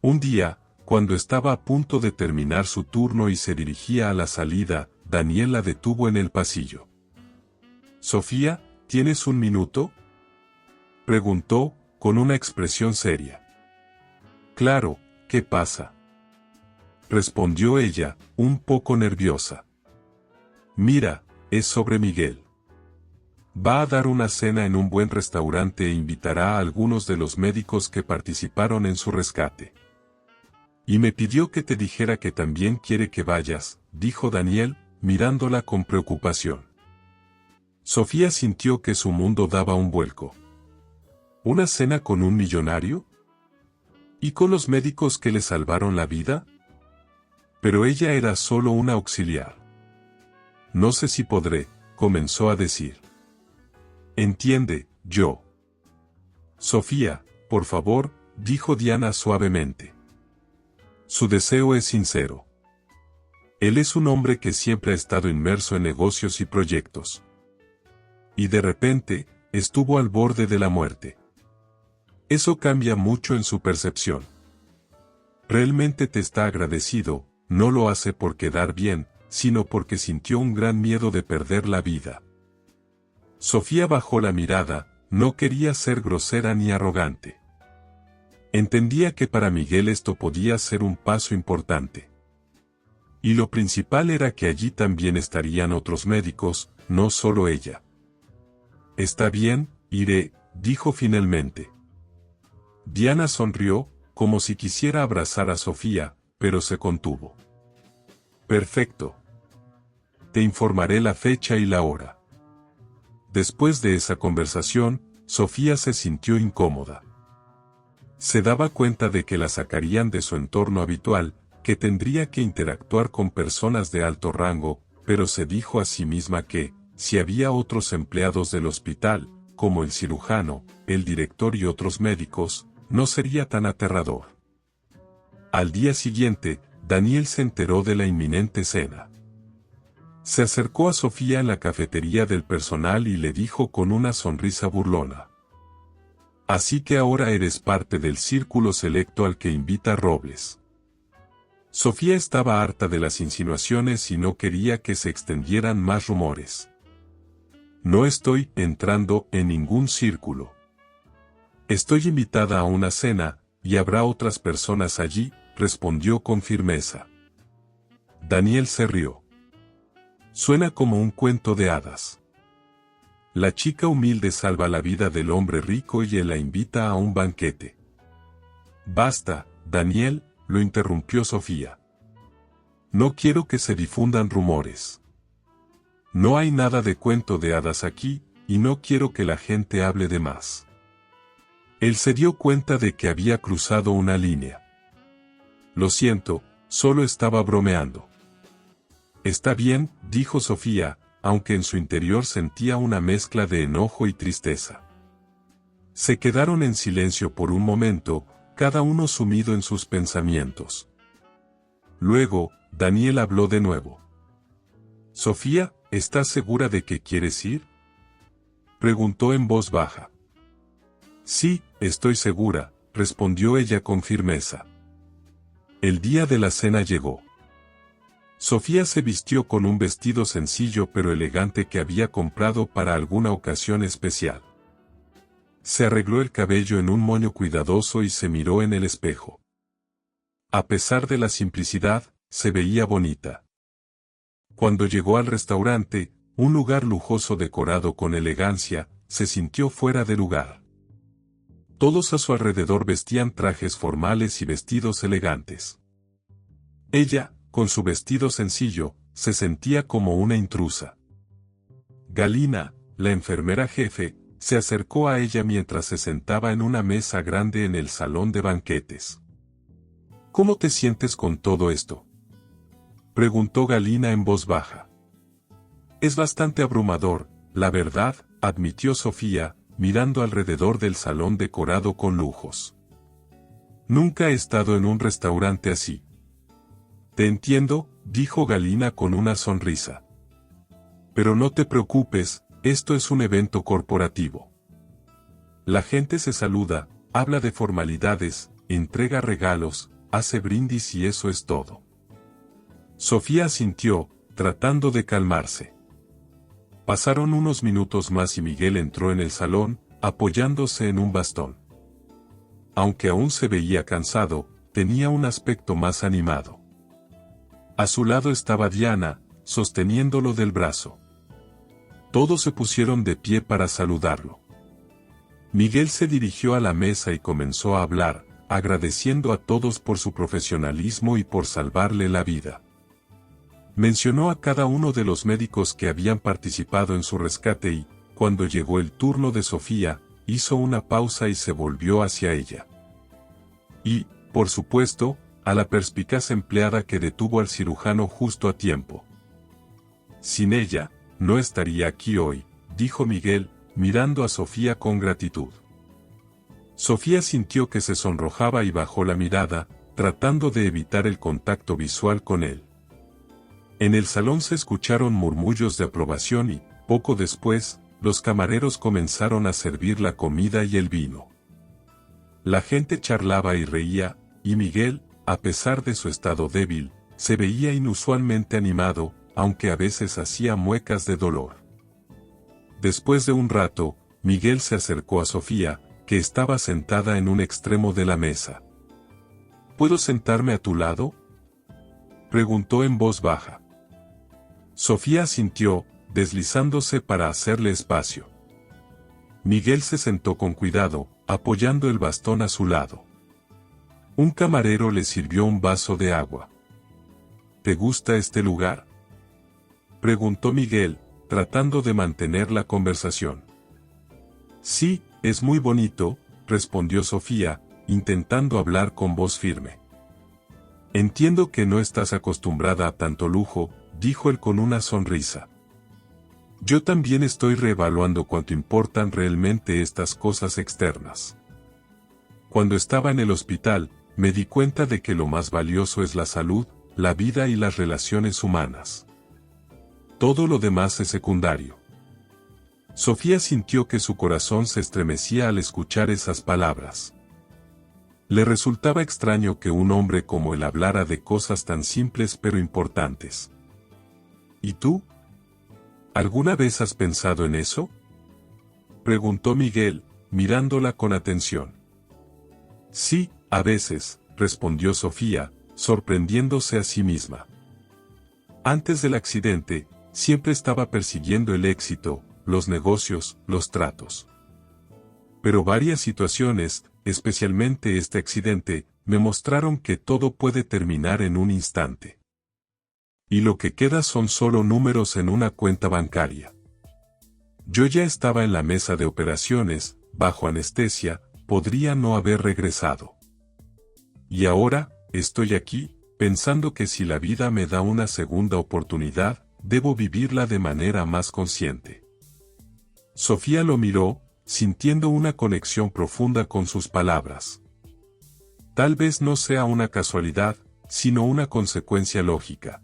S1: Un día, cuando estaba a punto de terminar su turno y se dirigía a la salida, Daniel la detuvo en el pasillo. «Sofía, ¿tienes un minuto?», preguntó, con una expresión seria. «Claro, ¿qué pasa?», respondió ella, un poco nerviosa. «Mira, es sobre Miguel. Va a dar una cena en un buen restaurante e invitará a algunos de los médicos que participaron en su rescate. Y me pidió que te dijera que también quiere que vayas», dijo Daniel, mirándola con preocupación. Sofía sintió que su mundo daba un vuelco. ¿Una cena con un millonario? ¿Y con los médicos que le salvaron la vida? Pero ella era solo una auxiliar. «No sé si podré», comenzó a decir. «Entiende, yo». «Sofía, por favor», dijo Diana suavemente. Su deseo es sincero. Él es un hombre que siempre ha estado inmerso en negocios y proyectos. Y de repente, estuvo al borde de la muerte. Eso cambia mucho en su percepción. Realmente te está agradecido, no lo hace por quedar bien, sino porque sintió un gran miedo de perder la vida. Sofía bajó la mirada, no quería ser grosera ni arrogante. Entendía que para Miguel esto podía ser un paso importante. Y lo principal era que allí también estarían otros médicos, no solo ella. «Está bien, iré», dijo finalmente. Diana sonrió, como si quisiera abrazar a Sofía, pero se contuvo. «Perfecto. Te informaré la fecha y la hora». Después de esa conversación, Sofía se sintió incómoda. Se daba cuenta de que la sacarían de su entorno habitual, que tendría que interactuar con personas de alto rango, pero se dijo a sí misma que, si había otros empleados del hospital, como el cirujano, el director y otros médicos, no sería tan aterrador. Al día siguiente, Daniel se enteró de la inminente cena. Se acercó a Sofía en la cafetería del personal y le dijo con una sonrisa burlona: «Así que ahora eres parte del círculo selecto al que invita Robles». Sofía estaba harta de las insinuaciones y no quería que se extendieran más rumores. «No estoy entrando en ningún círculo. Estoy invitada a una cena, y habrá otras personas allí», respondió con firmeza. Daniel se rió. Suena como un cuento de hadas. La chica humilde salva la vida del hombre rico y él la invita a un banquete. Basta, Daniel, lo interrumpió Sofía. No quiero que se difundan rumores. No hay nada de cuento de hadas aquí, y no quiero que la gente hable de más. Él se dio cuenta de que había cruzado una línea. Lo siento, solo estaba bromeando. Está bien, dijo Sofía, aunque en su interior sentía una mezcla de enojo y tristeza. Se quedaron en silencio por un momento, cada uno sumido en sus pensamientos. Luego, Daniel habló de nuevo. Sofía, ¿estás segura de que quieres ir? Preguntó en voz baja. Sí, estoy segura, respondió ella con firmeza. El día de la cena llegó. Sofía se vistió con un vestido sencillo pero elegante que había comprado para alguna ocasión especial. Se arregló el cabello en un moño cuidadoso y se miró en el espejo. A pesar de la simplicidad, se veía bonita. Cuando llegó al restaurante, un lugar lujoso decorado con elegancia, se sintió fuera de lugar. Todos a su alrededor vestían trajes formales y vestidos elegantes. Ella, con su vestido sencillo, se sentía como una intrusa. Galina, la enfermera jefe, se acercó a ella mientras se sentaba en una mesa grande en el salón de banquetes. ¿Cómo te sientes con todo esto?, preguntó Galina en voz baja. Es bastante abrumador, la verdad, admitió Sofía, mirando alrededor del salón decorado con lujos. Nunca he estado en un restaurante así. Te entiendo, dijo Galina con una sonrisa. Pero no te preocupes, esto es un evento corporativo. La gente se saluda, habla de formalidades, entrega regalos, hace brindis y eso es todo. Sofía asintió, tratando de calmarse. Pasaron unos minutos más y Miguel entró en el salón, apoyándose en un bastón. Aunque aún se veía cansado, tenía un aspecto más animado. A su lado estaba Diana, sosteniéndolo del brazo. Todos se pusieron de pie para saludarlo. Miguel se dirigió a la mesa y comenzó a hablar, agradeciendo a todos por su profesionalismo y por salvarle la vida. Mencionó a cada uno de los médicos que habían participado en su rescate y, cuando llegó el turno de Sofía, hizo una pausa y se volvió hacia ella. Y, por supuesto, a la perspicaz empleada que detuvo al cirujano justo a tiempo. Sin ella, no estaría aquí hoy, dijo Miguel, mirando a Sofía con gratitud. Sofía sintió que se sonrojaba y bajó la mirada, tratando de evitar el contacto visual con él. En el salón se escucharon murmullos de aprobación y, poco después, los camareros comenzaron a servir la comida y el vino. La gente charlaba y reía, y Miguel, a pesar de su estado débil, se veía inusualmente animado, aunque a veces hacía muecas de dolor. Después de un rato, Miguel se acercó a Sofía, que estaba sentada en un extremo de la mesa. ¿Puedo sentarme a tu lado?, preguntó en voz baja. Sofía asintió, deslizándose para hacerle espacio. Miguel se sentó con cuidado, apoyando el bastón a su lado. Un camarero le sirvió un vaso de agua. ¿Te gusta este lugar?, preguntó Miguel, tratando de mantener la conversación. Sí, es muy bonito, respondió Sofía, intentando hablar con voz firme. Entiendo que no estás acostumbrada a tanto lujo, dijo él con una sonrisa. Yo también estoy reevaluando cuánto importan realmente estas cosas externas. Cuando estaba en el hospital, me di cuenta de que lo más valioso es la salud, la vida y las relaciones humanas. Todo lo demás es secundario. Sofía sintió que su corazón se estremecía al escuchar esas palabras. Le resultaba extraño que un hombre como él hablara de cosas tan simples pero importantes. ¿Y tú? ¿Alguna vez has pensado en eso?, preguntó Miguel, mirándola con atención. Sí, a veces, respondió Sofía, sorprendiéndose a sí misma. Antes del accidente, siempre estaba persiguiendo el éxito, los negocios, los tratos. Pero varias situaciones, especialmente este accidente, me mostraron que todo puede terminar en un instante. Y lo que queda son solo números en una cuenta bancaria. Yo ya estaba en la mesa de operaciones, bajo anestesia, podría no haber regresado. Y ahora, estoy aquí, pensando que si la vida me da una segunda oportunidad, debo vivirla de manera más consciente. Sofía lo miró, sintiendo una conexión profunda con sus palabras. Tal vez no sea una casualidad, sino una consecuencia lógica.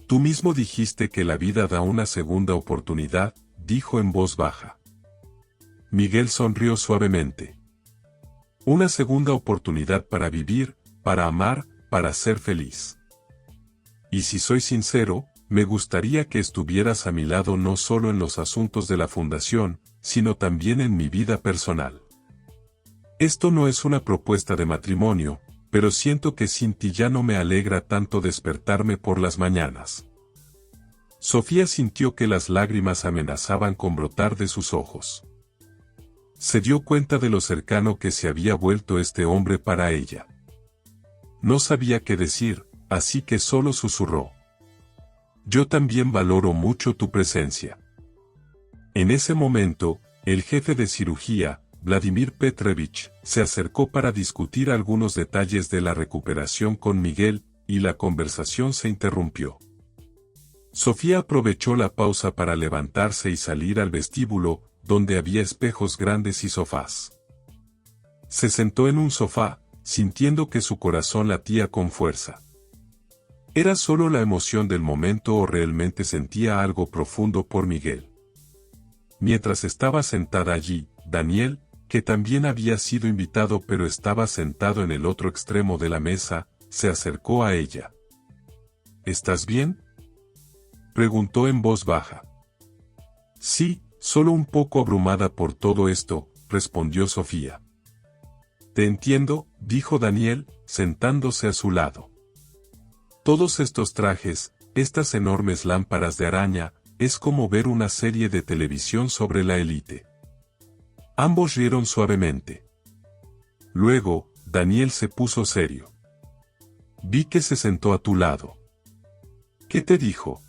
S1: Tú mismo dijiste que la vida da una segunda oportunidad, dijo en voz baja. Miguel sonrió suavemente. Una segunda oportunidad para vivir, para amar, para ser feliz. Y si soy sincero, me gustaría que estuvieras a mi lado no solo en los asuntos de la fundación, sino también en mi vida personal. Esto no es una propuesta de matrimonio, pero siento que sin ti ya no me alegra tanto despertarme por las mañanas. Sofía sintió que las lágrimas amenazaban con brotar de sus ojos. Se dio cuenta de lo cercano que se había vuelto este hombre para ella. No sabía qué decir, así que solo susurró. Yo también valoro mucho tu presencia. En ese momento, el jefe de cirugía, Vladimir Petrovich, se acercó para discutir algunos detalles de la recuperación con Miguel, y la conversación se interrumpió. Sofía aprovechó la pausa para levantarse y salir al vestíbulo, donde había espejos grandes y sofás. Se sentó en un sofá, sintiendo que su corazón latía con fuerza. ¿Era solo la emoción del momento o realmente sentía algo profundo por Miguel? Mientras estaba sentada allí, Daniel, que también había sido invitado pero estaba sentado en el otro extremo de la mesa, se acercó a ella. ¿Estás bien?, preguntó en voz baja. Sí, solo un poco abrumada por todo esto, respondió Sofía. Te entiendo, dijo Daniel, sentándose a su lado. Todos estos trajes, estas enormes lámparas de araña, es como ver una serie de televisión sobre la élite. Ambos rieron suavemente. Luego, Daniel se puso serio. Vi que se sentó a tu lado. ¿Qué te dijo?,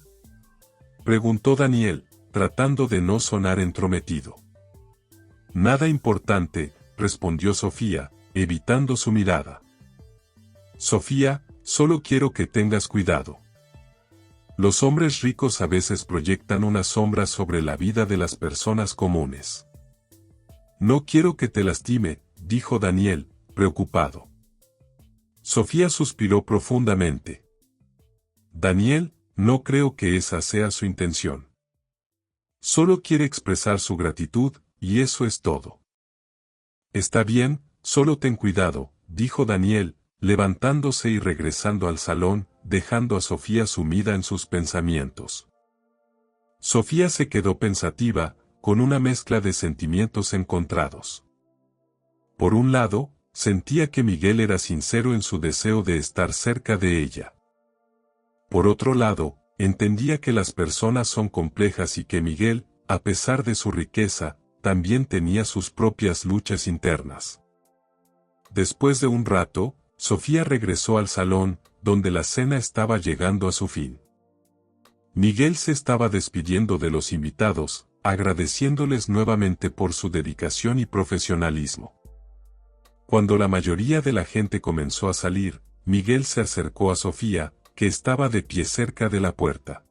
S1: preguntó Daniel, tratando de no sonar entrometido. Nada importante, respondió Sofía, evitando su mirada. Sofía, solo quiero que tengas cuidado. Los hombres ricos a veces proyectan una sombra sobre la vida de las personas comunes. No quiero que te lastime, dijo Daniel, preocupado. Sofía suspiró profundamente. Daniel, no creo que esa sea su intención. Solo quiere expresar su gratitud, y eso es todo. Está bien, solo ten cuidado, dijo Daniel, levantándose y regresando al salón, dejando a Sofía sumida en sus pensamientos. Sofía se quedó pensativa, con una mezcla de sentimientos encontrados. Por un lado, sentía que Miguel era sincero en su deseo de estar cerca de ella. Por otro lado, entendía que las personas son complejas y que Miguel, a pesar de su riqueza, también tenía sus propias luchas internas. Después de un rato, Sofía regresó al salón, donde la cena estaba llegando a su fin. Miguel se estaba despidiendo de los invitados, agradeciéndoles nuevamente por su dedicación y profesionalismo. Cuando la mayoría de la gente comenzó a salir, Miguel se acercó a Sofía, que estaba de pie cerca de la puerta.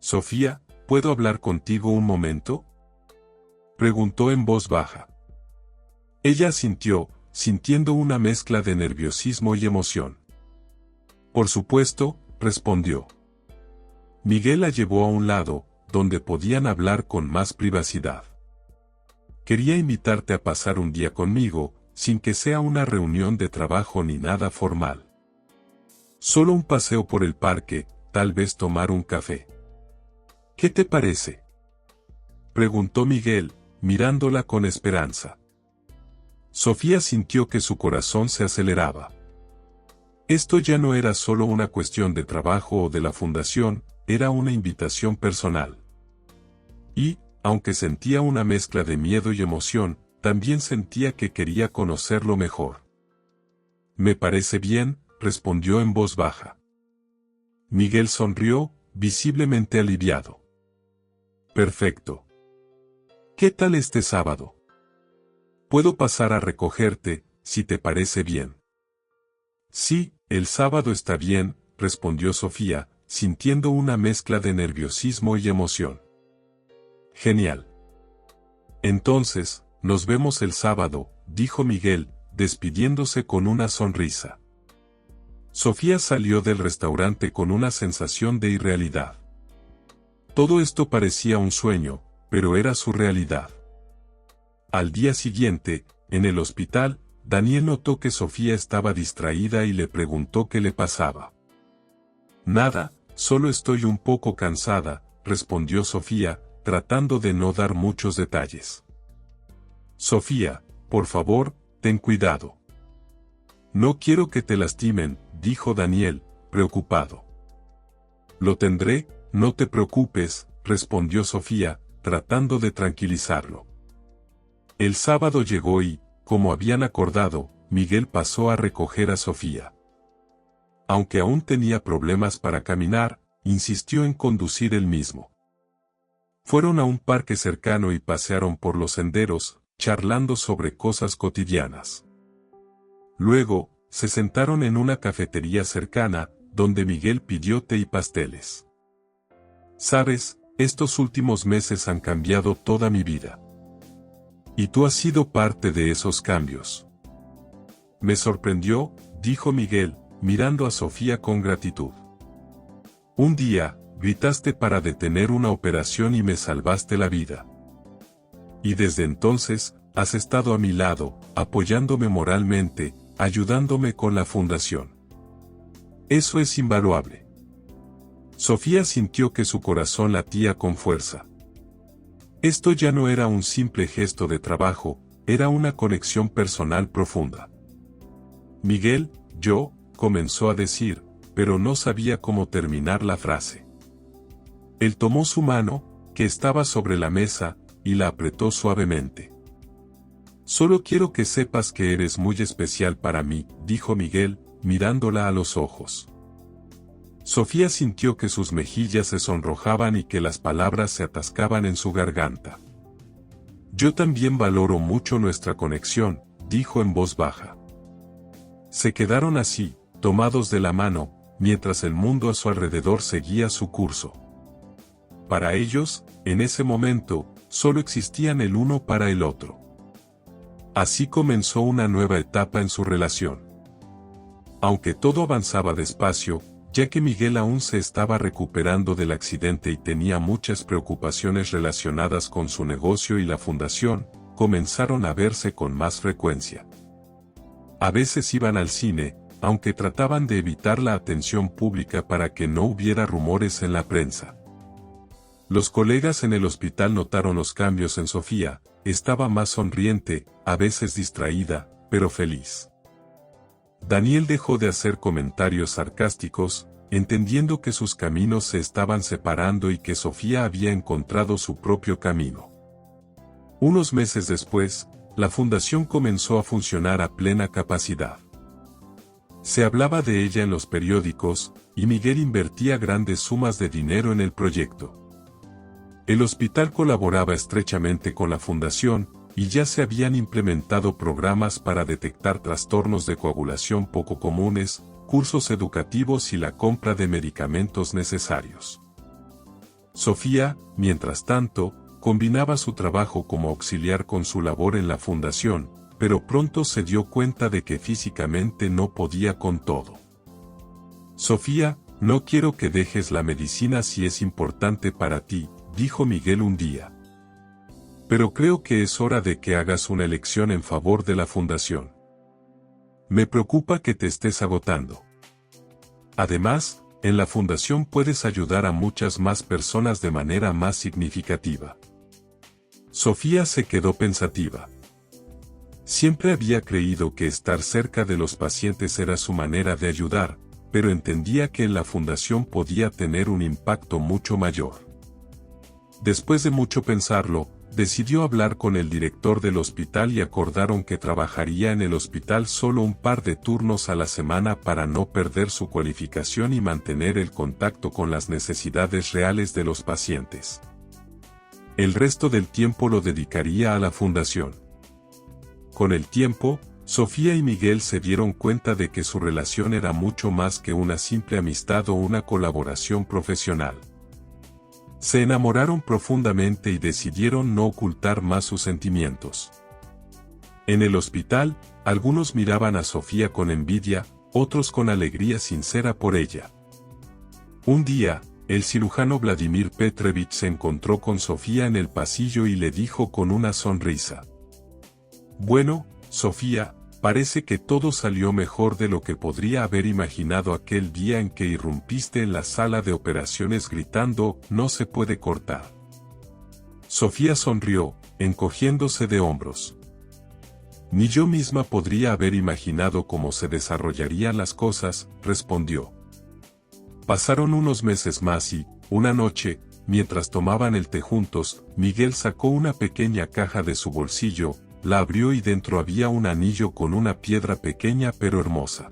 S1: Sofía, ¿puedo hablar contigo un momento?, preguntó en voz baja. Ella asintió, sintiendo una mezcla de nerviosismo y emoción. Por supuesto, respondió. Miguel la llevó a un lado, donde podían hablar con más privacidad. Quería invitarte a pasar un día conmigo, sin que sea una reunión de trabajo ni nada formal. Solo un paseo por el parque, tal vez tomar un café. ¿Qué te parece?, preguntó Miguel, mirándola con esperanza. Sofía sintió que su corazón se aceleraba. Esto ya no era solo una cuestión de trabajo o de la fundación, era una invitación personal. Y, aunque sentía una mezcla de miedo y emoción, también sentía que quería conocerlo mejor. «Me parece bien», respondió en voz baja. Miguel sonrió, visiblemente aliviado. «Perfecto. ¿Qué tal este sábado? Puedo pasar a recogerte, si te parece bien». «Sí, el sábado está bien», respondió Sofía, sintiendo una mezcla de nerviosismo y emoción. «Genial. Entonces, nos vemos el sábado», dijo Miguel, despidiéndose con una sonrisa. Sofía salió del restaurante con una sensación de irrealidad. Todo esto parecía un sueño, pero era su realidad. Al día siguiente, en el hospital, Daniel notó que Sofía estaba distraída y le preguntó qué le pasaba. «Nada, solo estoy un poco cansada», respondió Sofía, tratando de no dar muchos detalles. «Sofía, por favor, ten cuidado». «No quiero que te lastimen», dijo Daniel, preocupado. «Lo tendré, no te preocupes», respondió Sofía, tratando de tranquilizarlo. El sábado llegó y, como habían acordado, Miguel pasó a recoger a Sofía. Aunque aún tenía problemas para caminar, insistió en conducir él mismo. Fueron a un parque cercano y pasearon por los senderos, charlando sobre cosas cotidianas. Luego, se sentaron en una cafetería cercana, donde Miguel pidió té y pasteles. «Sabes, estos últimos meses han cambiado toda mi vida. Y tú has sido parte de esos cambios». «Me sorprendió», dijo Miguel, mirando a Sofía con gratitud. «Un día, gritaste para detener una operación y me salvaste la vida. Y desde entonces, has estado a mi lado, apoyándome moralmente, ayudándome con la fundación. Eso es invaluable». Sofía sintió que su corazón latía con fuerza. Esto ya no era un simple gesto de trabajo, era una conexión personal profunda. «Miguel, yo», comenzó a decir, pero no sabía cómo terminar la frase. Él tomó su mano, que estaba sobre la mesa, y la apretó suavemente. «Solo quiero que sepas que eres muy especial para mí», dijo Miguel, mirándola a los ojos. Sofía sintió que sus mejillas se sonrojaban y que las palabras se atascaban en su garganta. «Yo también valoro mucho nuestra conexión», dijo en voz baja. Se quedaron así, tomados de la mano, mientras el mundo a su alrededor seguía su curso. Para ellos, en ese momento, solo existían el uno para el otro. Así comenzó una nueva etapa en su relación. Aunque todo avanzaba despacio, ya que Miguel aún se estaba recuperando del accidente y tenía muchas preocupaciones relacionadas con su negocio y la fundación, comenzaron a verse con más frecuencia. A veces iban al cine, aunque trataban de evitar la atención pública para que no hubiera rumores en la prensa. Los colegas en el hospital notaron los cambios en Sofía, estaba más sonriente, a veces distraída, pero feliz. Daniel dejó de hacer comentarios sarcásticos, entendiendo que sus caminos se estaban separando y que Sofía había encontrado su propio camino. Unos meses después, la fundación comenzó a funcionar a plena capacidad. Se hablaba de ella en los periódicos, y Miguel invertía grandes sumas de dinero en el proyecto. El hospital colaboraba estrechamente con la fundación, y ya se habían implementado programas para detectar trastornos de coagulación poco comunes, cursos educativos y la compra de medicamentos necesarios. Sofía, mientras tanto, combinaba su trabajo como auxiliar con su labor en la fundación, pero pronto se dio cuenta de que físicamente no podía con todo. «Sofía, no quiero que dejes la medicina si es importante para ti», dijo Miguel un día. «Pero creo que es hora de que hagas una elección en favor de la fundación. Me preocupa que te estés agotando. Además, en la fundación puedes ayudar a muchas más personas de manera más significativa». Sofía se quedó pensativa. Siempre había creído que estar cerca de los pacientes era su manera de ayudar, pero entendía que en la fundación podía tener un impacto mucho mayor. Después de mucho pensarlo, decidió hablar con el director del hospital y acordaron que trabajaría en el hospital solo un par de turnos a la semana para no perder su cualificación y mantener el contacto con las necesidades reales de los pacientes. El resto del tiempo lo dedicaría a la fundación. Con el tiempo, Sofía y Miguel se dieron cuenta de que su relación era mucho más que una simple amistad o una colaboración profesional. Se enamoraron profundamente y decidieron no ocultar más sus sentimientos. En el hospital, algunos miraban a Sofía con envidia, otros con alegría sincera por ella. Un día, el cirujano Vladimir Petrovich se encontró con Sofía en el pasillo y le dijo con una sonrisa: «Bueno, Sofía, parece que todo salió mejor de lo que podría haber imaginado aquel día en que irrumpiste en la sala de operaciones gritando, no se puede cortar». Sofía sonrió, encogiéndose de hombros. «Ni yo misma podría haber imaginado cómo se desarrollarían las cosas», respondió. Pasaron unos meses más y, una noche, mientras tomaban el té juntos, Miguel sacó una pequeña caja de su bolsillo, la abrió y dentro había un anillo con una piedra pequeña pero hermosa.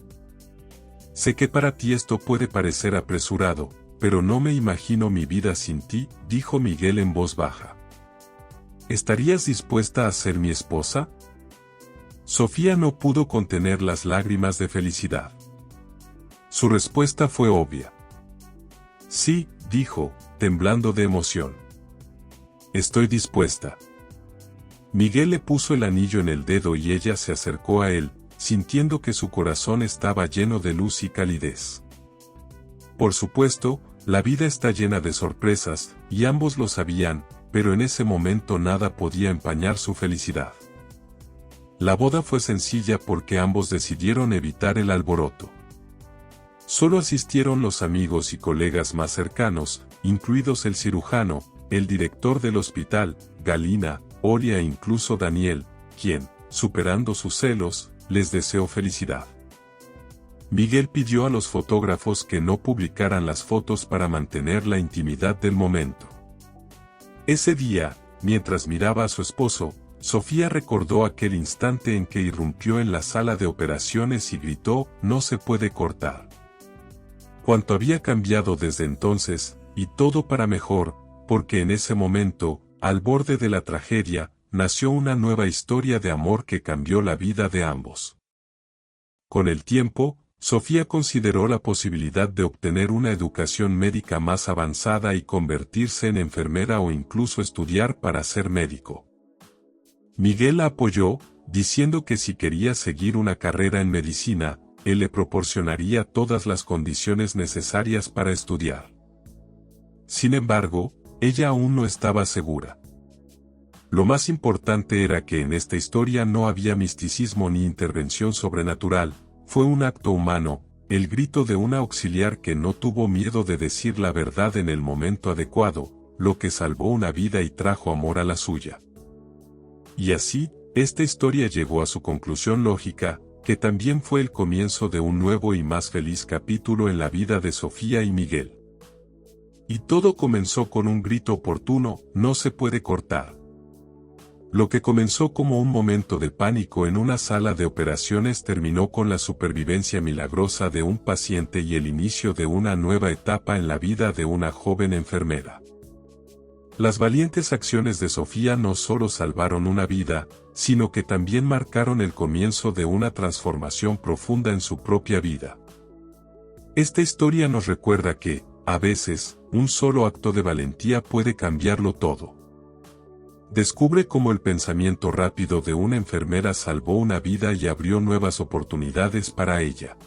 S1: «Sé que para ti esto puede parecer apresurado, pero no me imagino mi vida sin ti», dijo Miguel en voz baja. «¿Estarías dispuesta a ser mi esposa?». Sofía no pudo contener las lágrimas de felicidad. Su respuesta fue obvia. «Sí», dijo, temblando de emoción. «Estoy dispuesta». Miguel le puso el anillo en el dedo y ella se acercó a él, sintiendo que su corazón estaba lleno de luz y calidez. Por supuesto, la vida está llena de sorpresas, y ambos lo sabían, pero en ese momento nada podía empañar su felicidad. La boda fue sencilla porque ambos decidieron evitar el alboroto. Solo asistieron los amigos y colegas más cercanos, incluidos el cirujano, el director del hospital, Galina, Olia e incluso Daniel, quien, superando sus celos, les deseó felicidad. Miguel pidió a los fotógrafos que no publicaran las fotos para mantener la intimidad del momento. Ese día, mientras miraba a su esposo, Sofía recordó aquel instante en que irrumpió en la sala de operaciones y gritó, «No se puede cortar». Cuánto había cambiado desde entonces, y todo para mejor, porque en ese momento, al borde de la tragedia, nació una nueva historia de amor que cambió la vida de ambos. Con el tiempo, Sofía consideró la posibilidad de obtener una educación médica más avanzada y convertirse en enfermera o incluso estudiar para ser médico. Miguel la apoyó, diciendo que si quería seguir una carrera en medicina, él le proporcionaría todas las condiciones necesarias para estudiar. Sin embargo, ella aún no estaba segura. Lo más importante era que en esta historia no había misticismo ni intervención sobrenatural, fue un acto humano, el grito de una auxiliar que no tuvo miedo de decir la verdad en el momento adecuado, lo que salvó una vida y trajo amor a la suya. Y así, esta historia llegó a su conclusión lógica, que también fue el comienzo de un nuevo y más feliz capítulo en la vida de Sofía y Miguel. Y todo comenzó con un grito oportuno, «No se puede cortar». Lo que comenzó como un momento de pánico en una sala de operaciones terminó con la supervivencia milagrosa de un paciente y el inicio de una nueva etapa en la vida de una joven enfermera. Las valientes acciones de Sofía no solo salvaron una vida, sino que también marcaron el comienzo de una transformación profunda en su propia vida. Esta historia nos recuerda que, a veces, un solo acto de valentía puede cambiarlo todo. Descubre cómo el pensamiento rápido de una enfermera salvó una vida y abrió nuevas oportunidades para ella.